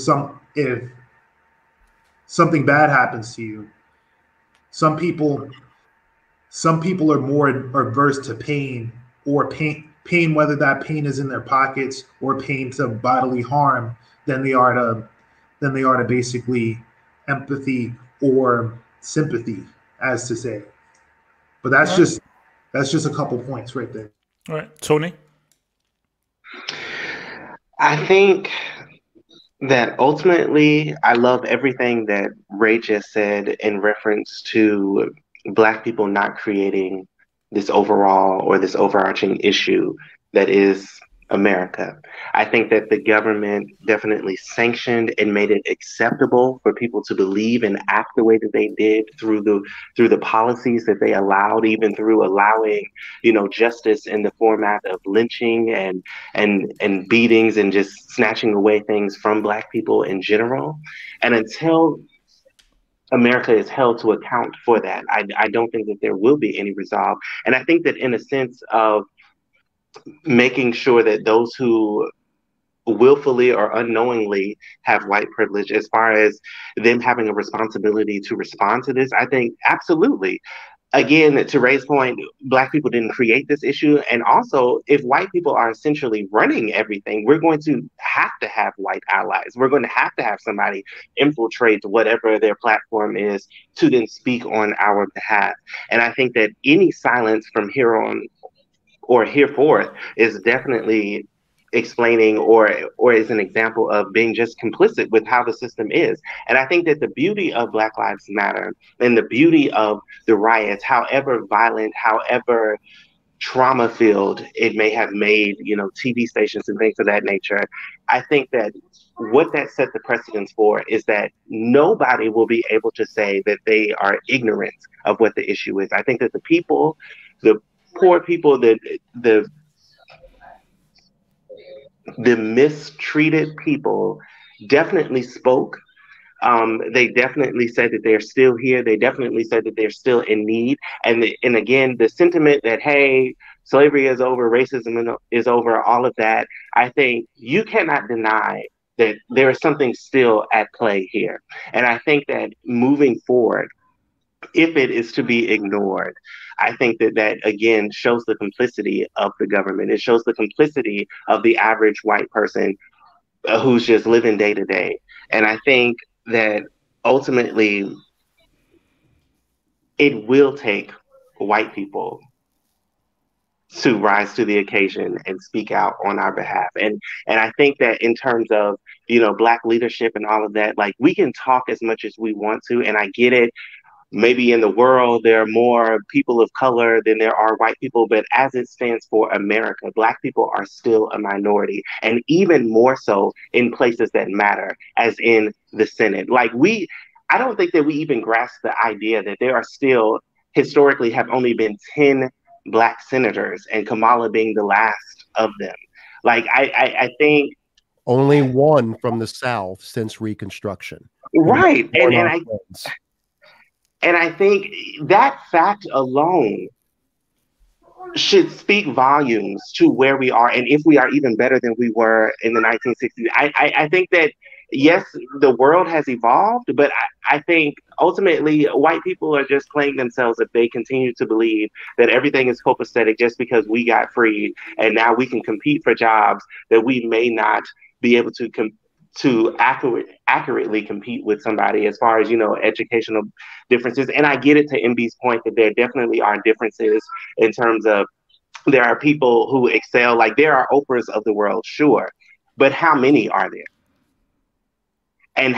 something bad happens to you, some people are more averse to pain, whether that pain is in their pockets or pain to bodily harm, than they are to basically empathy or sympathy, as to say. But that's just a couple points right there. All right, Tony. I think that ultimately, I love everything that Ray just said in reference to Black people not creating this overarching issue that is America. I think that the government definitely sanctioned and made it acceptable for people to believe and act the way that they did through the policies that they allowed, even through allowing, justice in the format of lynching and beatings and just snatching away things from Black people in general. And until America is held to account for that. I don't think that there will be any resolve. And I think that in a sense of making sure that those who willfully or unknowingly have white privilege, as far as them having a responsibility to respond to this, I think absolutely. Again, to Ray's point, Black people didn't create this issue. And also, if white people are essentially running everything, we're going to have white allies. We're going to have somebody infiltrate whatever their platform is to then speak on our behalf. And I think that any silence from here on or here forth is definitely explaining or is an example of being just complicit with how the system is. And I think that the beauty of Black Lives Matter and the beauty of the riots, however violent, however trauma filled it may have made, TV stations and things of that nature, I think that what that set the precedence for is that nobody will be able to say that they are ignorant of what the issue is. I think that the people, the poor people, the mistreated people definitely spoke. They definitely said that they're still here. They definitely said that they're still in need. And again, the sentiment that, hey, slavery is over, racism is over, all of that, I think you cannot deny that there is something still at play here. And I think that moving forward, if it is to be ignored, I think that again shows the complicity of the government. It shows the complicity of the average white person who's just living day to day. And I think that ultimately it will take white people to rise to the occasion and speak out on our behalf. And I think that in terms of, Black leadership and all of that, like, we can talk as much as we want to, and I get it. Maybe in the world, there are more people of color than there are white people, but as it stands for America, Black people are still a minority, and even more so in places that matter, as in the Senate. Like, I don't think that we even grasp the idea that there are still, historically, have only been 10 Black senators, and Kamala being the last of them. Like, I think only one from the South since Reconstruction. Right. And I think that fact alone should speak volumes to where we are, and if we are even better than we were in the 1960s. I think that, yes, the world has evolved, but I think ultimately white people are just playing themselves if they continue to believe that everything is copacetic just because we got freed and now we can compete for jobs that we may not be able to accurately compete with somebody as far as, educational differences. And I get it, to MB's point, that there definitely are differences in terms of there are people who excel, like there are Oprahs of the world, sure, but how many are there? And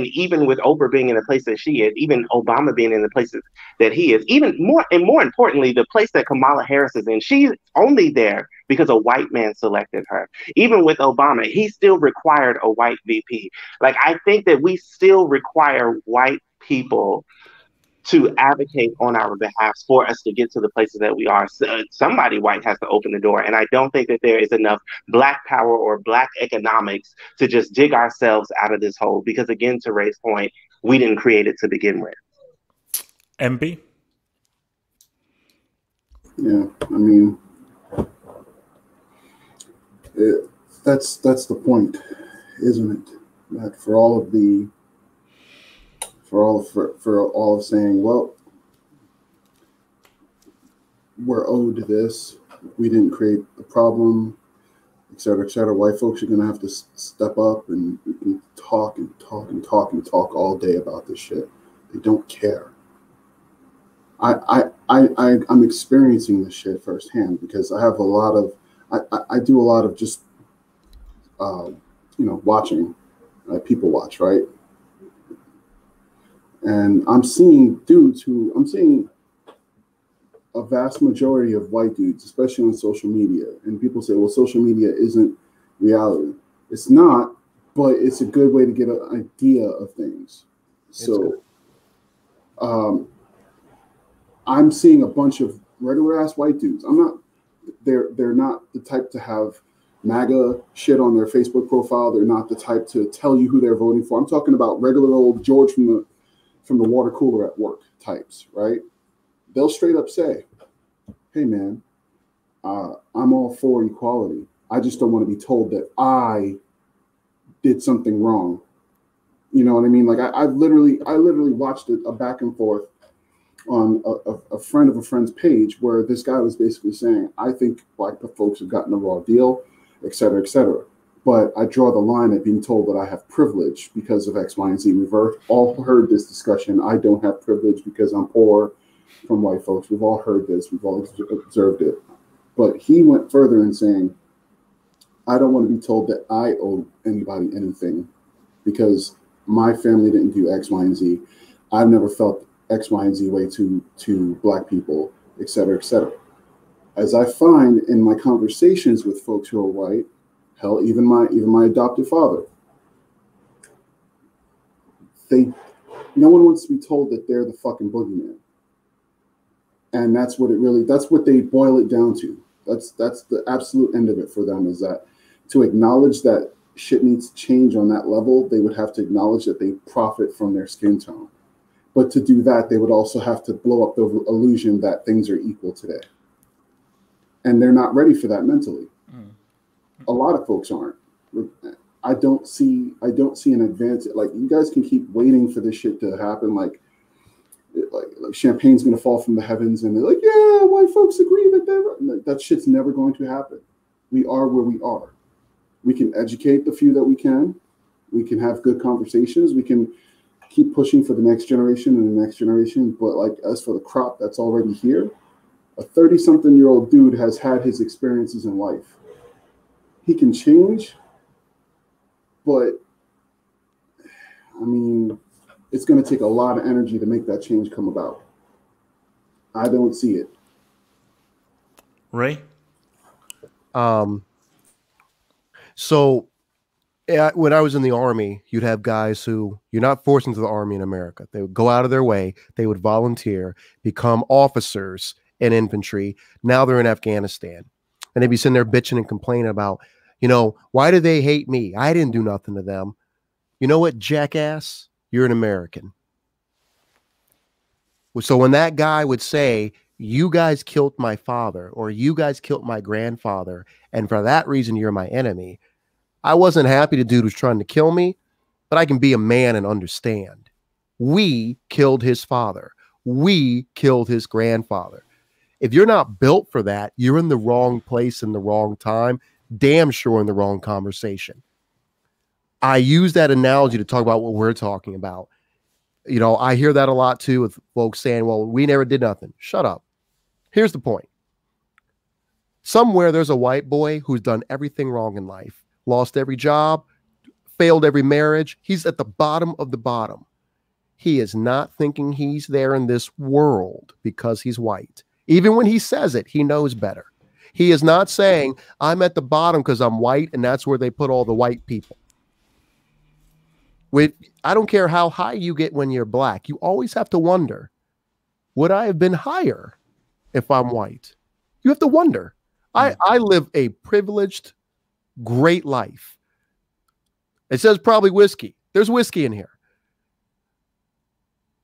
even with Oprah being in the place that she is, even Obama being in the places that he is, even more importantly, the place that Kamala Harris is in, she's only there because a white man selected her. Even with Obama, he still required a white VP. Like, I think that we still require white people to advocate on our behalf for us to get to the places that we are. Somebody white has to open the door. And I don't think that there is enough Black power or Black economics to just dig ourselves out of this hole. Because again, to Ray's point, we didn't create it to begin with. MB? Yeah, I mean, that's the point, isn't it? That for all of saying, well, we're owed this, we didn't create the problem, et cetera, et cetera. White folks are going to have to step up and talk all day about this shit. They don't care. I'm experiencing this shit firsthand because I have I do a lot of just, watching, people watch, right? And I'm seeing a vast majority of white dudes, especially on social media. And people say, well, social media isn't reality. It's not, but it's a good way to get an idea of things. So I'm seeing a bunch of regular ass white dudes. They're not the type to have MAGA shit on their Facebook profile. They're not the type to tell you who they're voting for. I'm talking about regular old George from from the water cooler at work types, right? They'll straight up say, hey, man, I'm all for equality. I just don't want to be told that I did something wrong. You know what I mean? Like I literally watched a back and forth on a friend of a friend's page where this guy was basically saying, I think black folks have gotten a raw deal, et cetera, et cetera. But I draw the line at being told that I have privilege because of X, Y, and Z. We've all heard this discussion. I don't have privilege because I'm poor from white folks. We've all heard this. We've all observed it. But he went further in saying, I don't want to be told that I owe anybody anything because my family didn't do X, Y, and Z. I've never felt X, Y, and Z way to black people, et cetera, et cetera. As I find in my conversations with folks who are white, hell, even my adopted father, no one wants to be told that they're the fucking boogeyman. And that's what they boil it down to. That's the absolute end of it for them, is that to acknowledge that shit needs to change on that level, they would have to acknowledge that they profit from their skin tone. But to do that, they would also have to blow up the illusion that things are equal today. And they're not ready for that mentally. A lot of folks aren't. I don't see an advance. Like, you guys can keep waiting for this shit to happen. Like champagne's going to fall from the heavens, and they're like, yeah, white folks agree that shit's never going to happen. We are where we are. We can educate the few that we can. We can have good conversations. We can keep pushing for the next generation and the next generation. But like, as for the crop that's already here, a 30-something-year-old dude has had his experiences in life. He can change, but I mean, it's going to take a lot of energy to make that change come about. I don't see it. Ray? So when I was in the Army, you'd have guys who you're not forced into the Army in America. They would go out of their way. They would volunteer, become officers in infantry. Now they're in Afghanistan. And they'd be sitting there bitching and complaining about, why do they hate me? I didn't do nothing to them. You know what, jackass? You're an American. So when that guy would say, you guys killed my father, or you guys killed my grandfather, and for that reason, you're my enemy, I wasn't happy the dude was trying to kill me, but I can be a man and understand. We killed his father. We killed his grandfather. If you're not built for that, you're in the wrong place in the wrong time, damn sure in the wrong conversation. I use that analogy to talk about what we're talking about. I hear that a lot too with folks saying, well, we never did nothing. Shut up. Here's the point. Somewhere there's a white boy who's done everything wrong in life, lost every job, failed every marriage. He's at the bottom of the bottom. He is not thinking he's there in this world because he's white. Even when he says it, he knows better. He is not saying, I'm at the bottom because I'm white and that's where they put all the white people. I don't care how high you get when you're black. You always have to wonder, would I have been higher if I'm white? You have to wonder. I live a privileged, great life. It says probably whiskey. There's whiskey in here.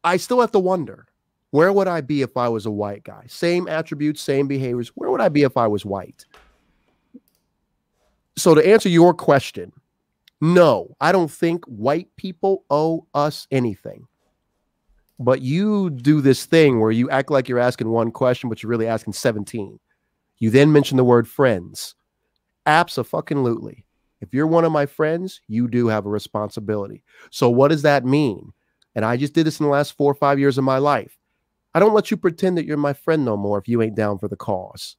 I still have to wonder, where would I be if I was a white guy? Same attributes, same behaviors. Where would I be if I was white? So to answer your question, no, I don't think white people owe us anything. But you do this thing where you act like you're asking one question, but you're really asking 17. You then mention the word friends. Abso-fucking-lutely. If you're one of my friends, you do have a responsibility. So what does that mean? And I just did this in the last 4 or 5 years of my life. I don't let you pretend that you're my friend no more if you ain't down for the cause.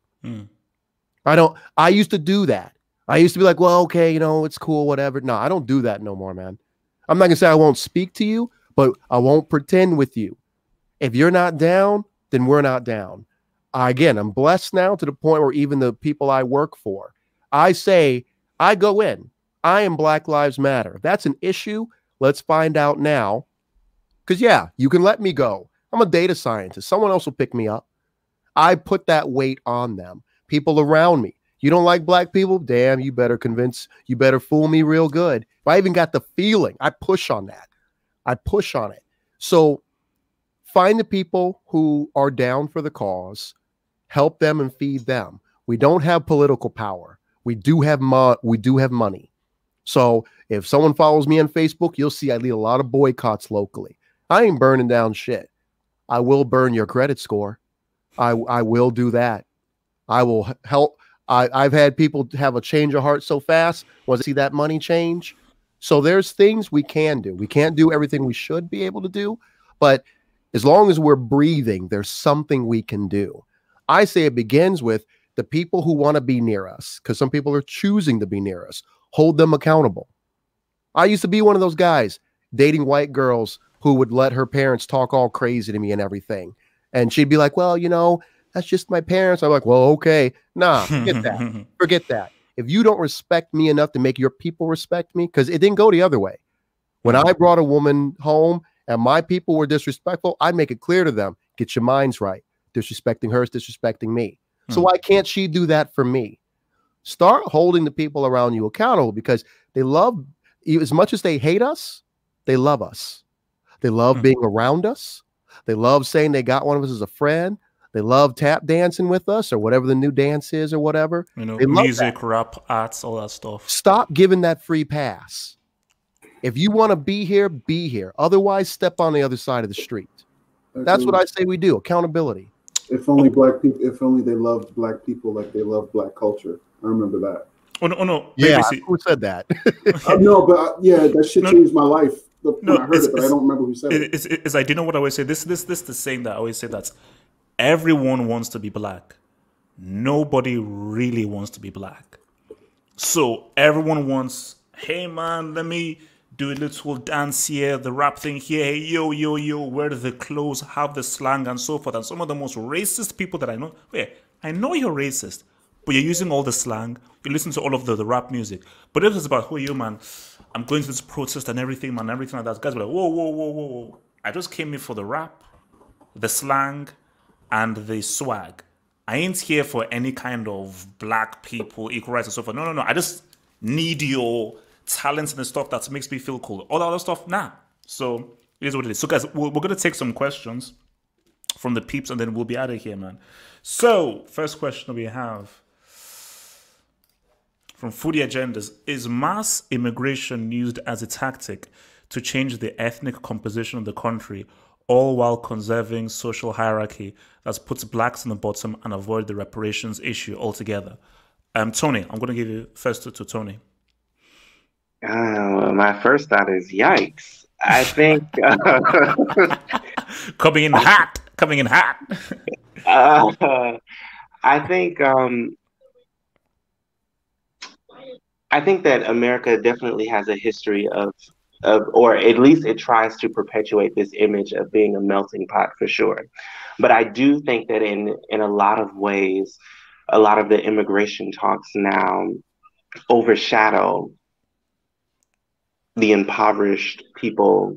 I used to do that. I used to be like, well, okay, it's cool, whatever. No, I don't do that no more, man. I'm not going to say I won't speak to you, but I won't pretend with you. If you're not down, then we're not down. Again, I'm blessed now to the point where even the people I work for, I say, I go in. I am Black Lives Matter. If that's an issue, let's find out now. Because, yeah, you can let me go. I'm a data scientist. Someone else will pick me up. I put that weight on them. People around me. You don't like black people? Damn, you better fool me real good. If I even got the feeling, I push on that. I push on it. So Find the people who are down for the cause, help them and feed them. We don't have political power. We do have money. So if someone follows me on Facebook, you'll see I lead a lot of boycotts locally. I ain't burning down shit. I will burn your credit score. I will do that. I will help. I've had people have a change of heart so fast once they see that money change. So there's things we can do. We can't do everything we should be able to do, but as long as we're breathing, there's something we can do. I say it begins with the people who want to be near us, because some people are choosing to be near us. Hold them accountable. I used to be one of those guys dating white girls who would let her parents talk all crazy to me and everything. And she'd be like, well, you know, that's just my parents. I'm like, well, okay. Nah, forget that. Forget that. If you don't respect me enough to make your people respect me, because it didn't go the other way. When I brought a woman home and my people were disrespectful, I'd make it clear to them, get your minds right. Disrespecting her is disrespecting me. So why can't she do that for me? Start holding the people around you accountable, because they love you as much as they hate us. They love us. They love being around us. They love saying they got one of us as a friend. They love tap dancing with us or whatever the new dance is or whatever. You know, they music, rap, arts, all that stuff. Stop giving that free pass. If you want to be here, be here. Otherwise, step on the other side of the street. That's what I say we do. Accountability. If only black people, if only they loved black people like they love black culture. I remember that. Oh no. Yeah, who said that? No, but yeah, that shit changed my life when I heard it, but I don't remember who said it. It's like, do you know what I always say? This the saying that I always say, that everyone wants to be black. Nobody really wants to be black. So everyone wants, hey man, let me do a little dance here, the rap thing here, hey yo, wear the clothes, have the slang and so forth. And some of the most racist people that I know, I know you're racist, but you're using all the slang, you listen to all of the rap music. But if it's about, who are you, man? I'm going to this protest and everything, man, everything like that. Guys are like, whoa. I just came here for the rap, the slang, and the swag. I ain't here for any kind of black people, equal rights and so forth. No. I just need your talents and the stuff that makes me feel cool. All the other stuff, nah. So it is what it is. So guys, we're going to take some questions from the peeps and then we'll be out of here, man. So first question we have from Foodie Agendas: is mass immigration used as a tactic to change the ethnic composition of the country, all while conserving social hierarchy that puts blacks in the bottom and avoid the reparations issue altogether? Tony, I'm going to give you first to Tony. My first thought is yikes. I think coming in hot. I think that America definitely has a history of, or at least it tries to perpetuate this image of being a melting pot for sure. But I do think that in a lot of ways, a lot of the immigration talks now overshadow the impoverished people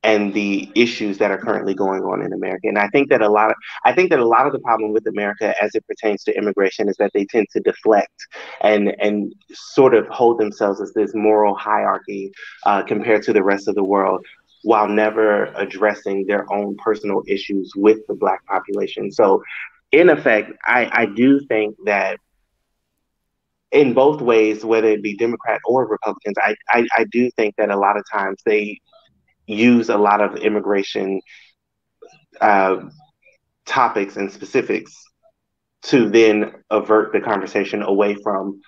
and the issues that are currently going on in America. And I think that a lot of the problem with America as it pertains to immigration is that they tend to deflect and sort of hold themselves as this moral hierarchy compared to the rest of the world, while never addressing their own personal issues with the Black population. So in effect, I do think that in both ways, whether it be Democrat or Republicans, I do think that a lot of times they use a lot of immigration topics and specifics to then avert the conversation away from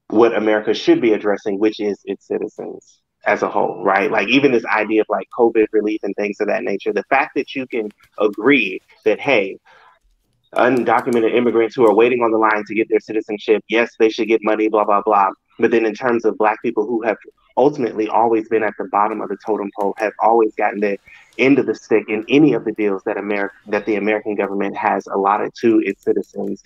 what America should be addressing, which is its citizens as a whole, right? Like even this idea of like COVID relief and things of that nature, the fact that you can agree that, hey, undocumented immigrants who are waiting on the line to get their citizenship, yes, they should get money, blah, blah, blah. But then in terms of Black people who have ultimately always been at the bottom of the totem pole, have always gotten the end of the stick in any of the deals that the American government has allotted to its citizens.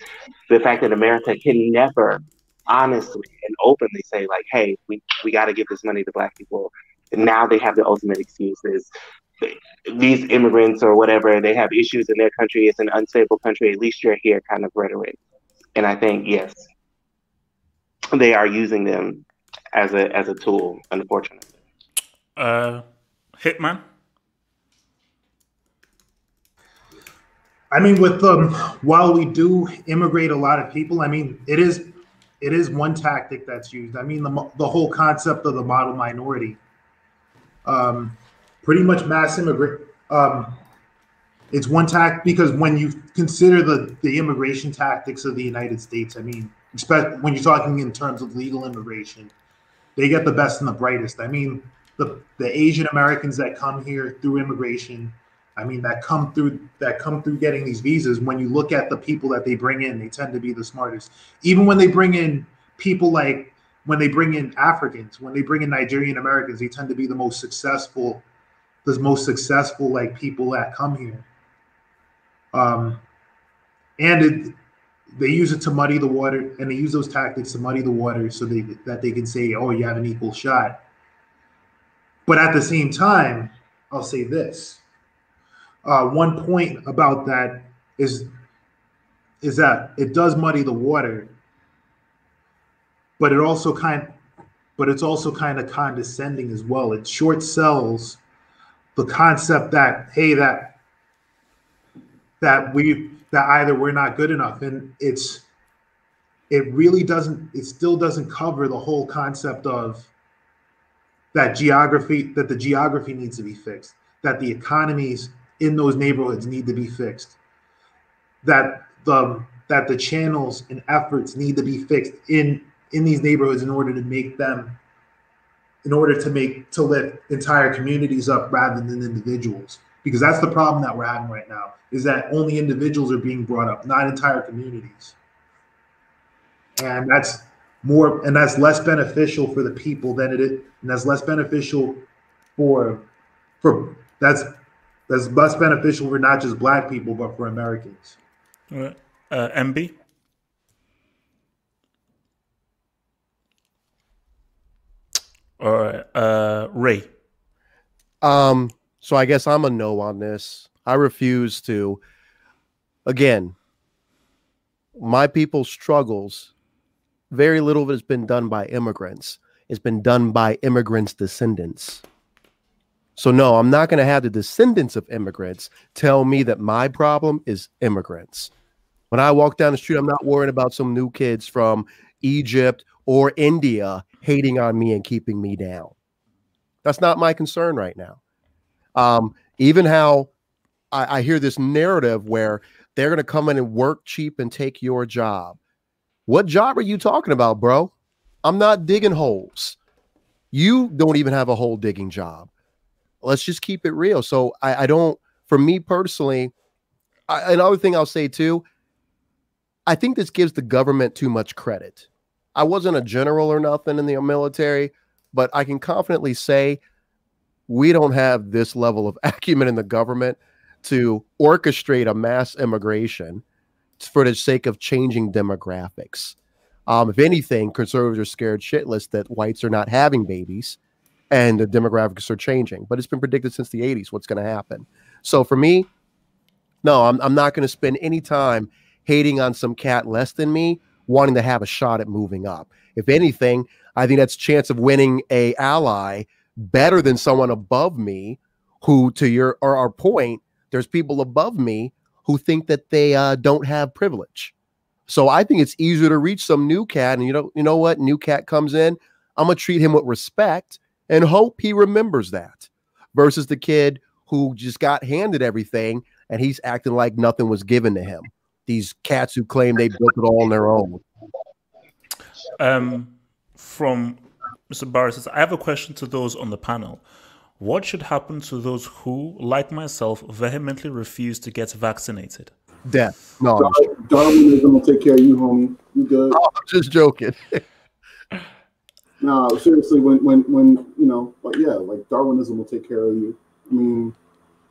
The fact that America can never honestly and openly say like, hey, we got to give this money to Black people. And now they have the ultimate excuses. These immigrants or whatever, they have issues in their country. It's an unstable country. At least you're here kind of rhetoric. And I think, yes, they are using them as a tool, unfortunately. Hitman? I mean, with while we do immigrate a lot of people, I mean, it is one tactic that's used. I mean, the whole concept of the model minority, pretty much mass immigrant. It's one tact because when you consider the immigration tactics of the United States, I mean, especially when you're talking in terms of legal immigration, they get the best and the brightest. I mean, the Asian Americans that come here through immigration, I mean, that come through getting these visas. When you look at the people that they bring in, they tend to be the smartest. Even when they bring in people like when they bring in Africans, when they bring in Nigerian Americans, they tend to be the most successful like people that come here. And they use it to muddy the water, and they use those tactics to muddy the water so that they can say, "Oh, you have an equal shot." But at the same time, I'll say this: one point about that is that it does muddy the water, but it's also kind of condescending as well. It short sells the concept that hey, that either we're not good enough, and it still doesn't cover the whole concept of that the geography needs to be fixed, that the economies in those neighborhoods need to be fixed, that the channels and efforts need to be fixed in these neighborhoods in order to lift entire communities up rather than individuals. Because that's the problem that we're having right now, is that only individuals are being brought up, not entire communities. And that's less beneficial for the people than it is, and that's less beneficial that's less beneficial for not just Black people, but for Americans. All right. MB? All right. Ray? So I guess I'm a no on this. I refuse to. Again, my people's struggles, very little of it has been done by immigrants. It's been done by immigrants' descendants. So no, I'm not going to have the descendants of immigrants tell me that my problem is immigrants. When I walk down the street, I'm not worrying about some new kids from Egypt or India hating on me and keeping me down. That's not my concern right now. Even how I hear this narrative where they're going to come in and work cheap and take your job. What job are you talking about, bro? I'm not digging holes. You don't even have a hole digging job. Let's just keep it real. So I don't, for me personally, another thing I'll say too, I think this gives the government too much credit. I wasn't a general or nothing in the military, but I can confidently say we don't have this level of acumen in the government to orchestrate a mass immigration for the sake of changing demographics. If anything, conservatives are scared shitless that whites are not having babies and the demographics are changing. But it's been predicted since the 80s what's going to happen. So for me, no, I'm not going to spend any time hating on some cat less than me, wanting to have a shot at moving up. If anything, I think that's chance of winning a ally better than someone above me who, to our point, there's people above me who think that they don't have privilege. So I think it's easier to reach some new cat, and you know what? New cat comes in, I'm gonna treat him with respect and hope he remembers that, versus the kid who just got handed everything and he's acting like nothing was given to him. These cats who claim they built it all on their own. From Mr. Barr says, I have a question to those on the panel. What should happen to those who, like myself, vehemently refuse to get vaccinated? Death. No, Darwinism will take care of you, homie. You good? I'm just joking. No, seriously, when you know, like Darwinism will take care of you. I mean,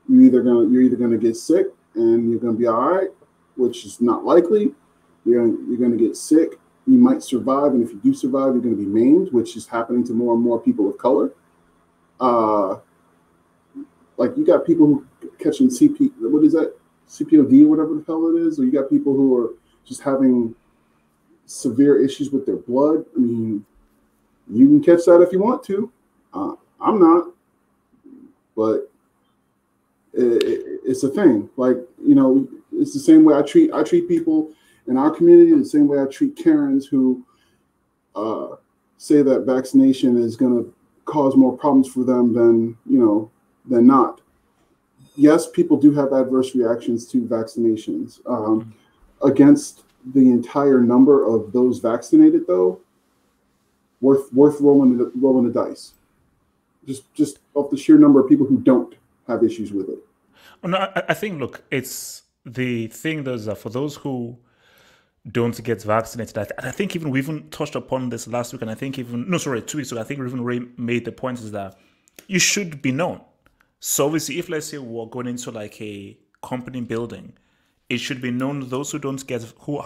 you're either gonna get sick and you're gonna be all right, which is not likely. You're gonna get sick. You might survive, and if you do survive, you're gonna be maimed, which is happening to more and more people of color. Like you got people who catching CPOD or whatever the hell it is, or you got people who are just having severe issues with their blood. I mean, you can catch that if you want to. I'm not, but it's a thing. Like, you know, It's the same way I treat people in our community, the same way I treat Karens who say that vaccination is going to cause more problems for them than not. Yes, people do have adverse reactions to vaccinations. Against the entire number of those vaccinated, though, worth rolling the dice. Just off the sheer number of people who don't have issues with it. No, I think, look, it's the thing that for those who don't get vaccinated, I think we even touched upon this last week, and I think 2 weeks ago, I think we even made the point is that you should be known. So obviously, if let's say we're going into like a company building, it should be known those who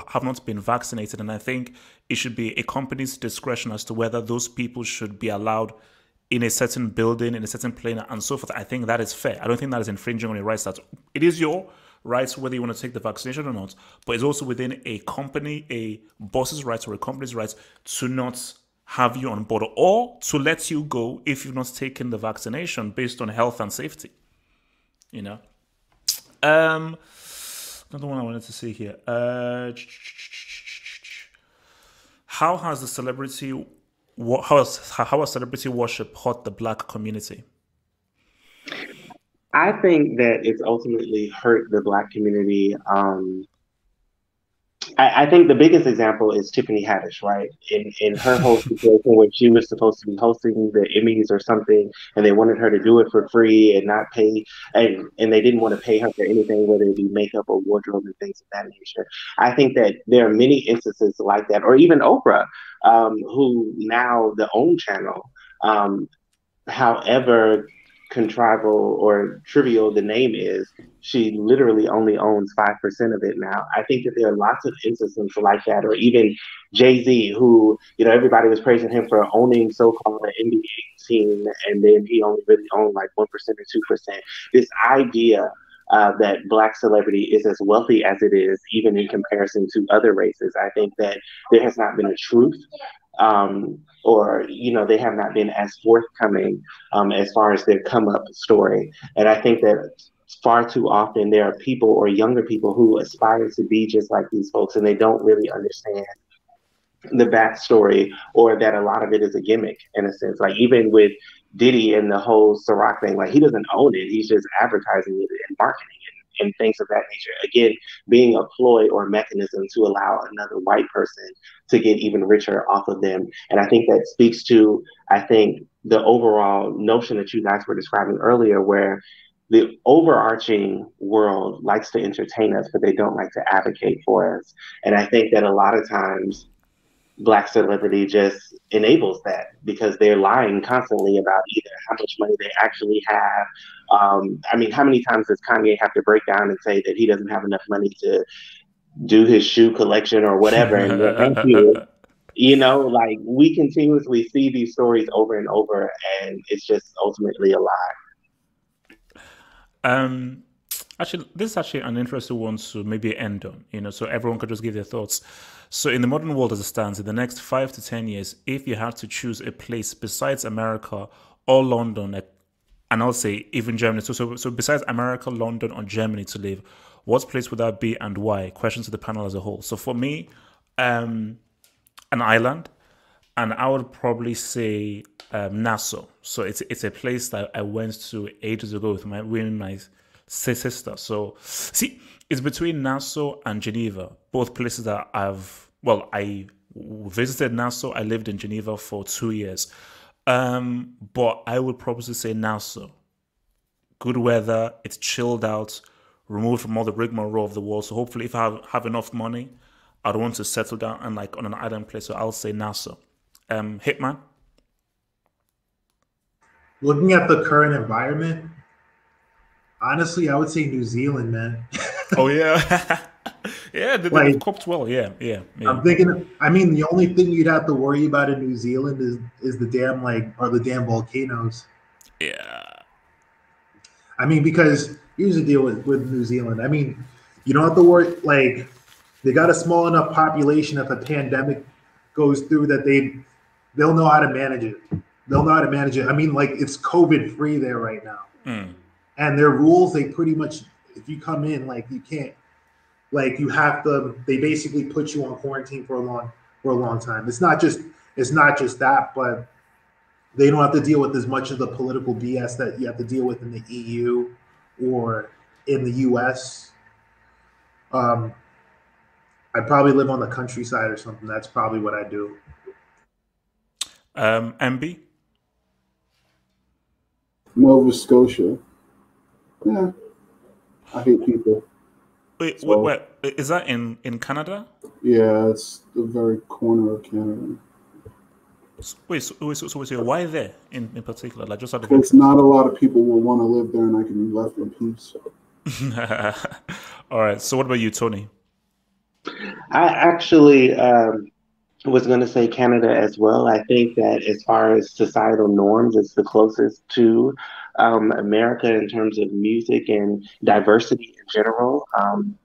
have not been vaccinated, and I think it should be a company's discretion as to whether those people should be allowed in a certain building, in a certain plane, and so forth. I think that is fair. I don't think that is infringing on your rights. That it is your rights whether you want to take the vaccination or not, but it's also within a company, a boss's rights or a company's rights to not have you on board or to let you go if you've not taken the vaccination based on health and safety. Another one I wanted to see here. How has celebrity worship hurt the Black community? I think that it's ultimately hurt the Black community. I think the biggest example is Tiffany Haddish, right? In her whole situation where she was supposed to be hosting the Emmys or something, and they wanted her to do it for free and not pay, and they didn't want to pay her for anything, whether it be makeup or wardrobe and things of that nature. I think that there are many instances like that, or even Oprah, who now the OWN channel, however contrival or trivial the name is, she literally only owns 5% of it now. I think that there are lots of instances like that, or even Jay-Z, who, everybody was praising him for owning so-called an NBA team, and then he only really owned like 1% or 2%. This idea that Black celebrity is as wealthy as it is, even in comparison to other races, I think that there has not been a truth. Or they have not been as forthcoming as far as their come up story. And I think that far too often there are people or younger people who aspire to be just like these folks, and they don't really understand the backstory, or that a lot of it is a gimmick in a sense. Like even with Diddy and the whole Ciroc thing, like he doesn't own it, he's just advertising it and marketing it and things of that nature. Again, being a ploy or mechanism to allow another white person to get even richer off of them. And I think that speaks to, the overall notion that you guys were describing earlier, where the overarching world likes to entertain us, but they don't like to advocate for us. And I think that a lot of times Black celebrity just enables that, because they're lying constantly about either how much money they actually have. How many times does Kanye have to break down and say that he doesn't have enough money to do his shoe collection or whatever? And thank you. Like we continuously see these stories over and over, and it's just ultimately a lie. Actually, this is actually an interesting one to maybe end on, so everyone could just give their thoughts. So in the modern world as it stands, in the next 5 to 10 years, if you had to choose a place besides America or London, and I'll say even Germany, so besides America, London, or Germany to live, what place would that be and why? Question to the panel as a whole. So for me, an island, and I would probably say Nassau. So it's a place that I went to ages ago with my sister. So see, it's between Nassau and Geneva, both places that I visited Nassau. I lived in Geneva for 2 years. But I would probably say Nassau. Good weather, it's chilled out, removed from all the rigmarole of the world. So hopefully if I have enough money, I'd want to settle down and like on an island place. So I'll say Nassau. Hitman? Looking at the current environment, honestly, I would say New Zealand, man. Oh yeah. Yeah, they've coped well. Yeah. I'm thinking, the only thing you'd have to worry about in New Zealand is the damn volcanoes. Yeah. Because here's the deal with New Zealand. You don't have to worry, like, they got a small enough population. If a pandemic goes through, that they'll know how to manage it. It's COVID free there right now. And their rules, they pretty much, if you come in, like, you can't, Like you have to, they basically put you on quarantine for a long time. It's not just that, but they don't have to deal with as much of the political BS that you have to deal with in the EU or in the US. I'd probably live on the countryside or something. That's probably what I do. MB? Nova Scotia. Yeah, I hate people. Wait, So, wait, is that in Canada? yeah, it's the very corner of Canada. So why there in particular? Like just out of Because interest. not a lot of people will want to live there, and I can be left in peace. All right. So what about you, Tony? I actually was going to say Canada as well. I think that as far as societal norms, it's the closest to America in terms of music and diversity in general.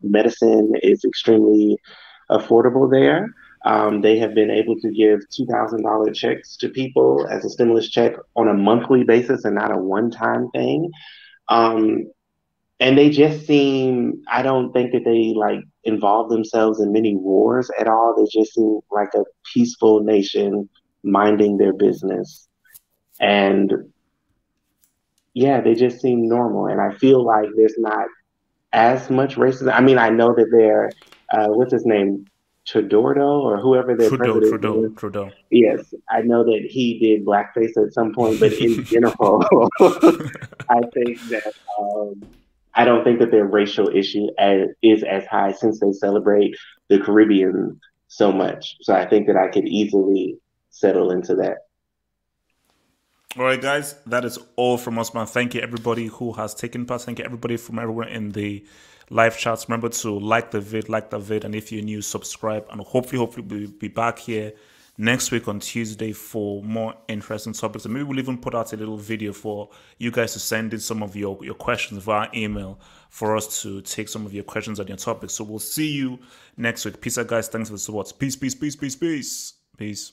Medicine is extremely affordable there. They have been able to give $2,000 checks to people as a stimulus check on a monthly basis and not a one-time thing. Um, and they just seem, I don't think that they like involve themselves in many wars at all. They just seem like a peaceful nation minding their business. And yeah, they just seem normal. And I feel like there's not as much racism. I mean, I know that they're, what's his name? Trudeau or whoever their president is. Trudeau. Yes, I know that he did blackface at some point, but in general, I think that I don't think that their racial issue is as high since they celebrate the Caribbean so much. So I think that I could easily settle into that. All right, guys, that is all from us, man. Thank you, everybody who has taken part. Thank you, everybody from everywhere in the live chats. Remember to like the vid, and if you're new, subscribe. And hopefully we'll be back here next week on Tuesday for more interesting topics. And maybe we'll even put out a little video for you guys to send in some of your questions via email for us to take some of your questions on your topics. So we'll see you next week. Peace out, guys. Thanks for the support. Peace.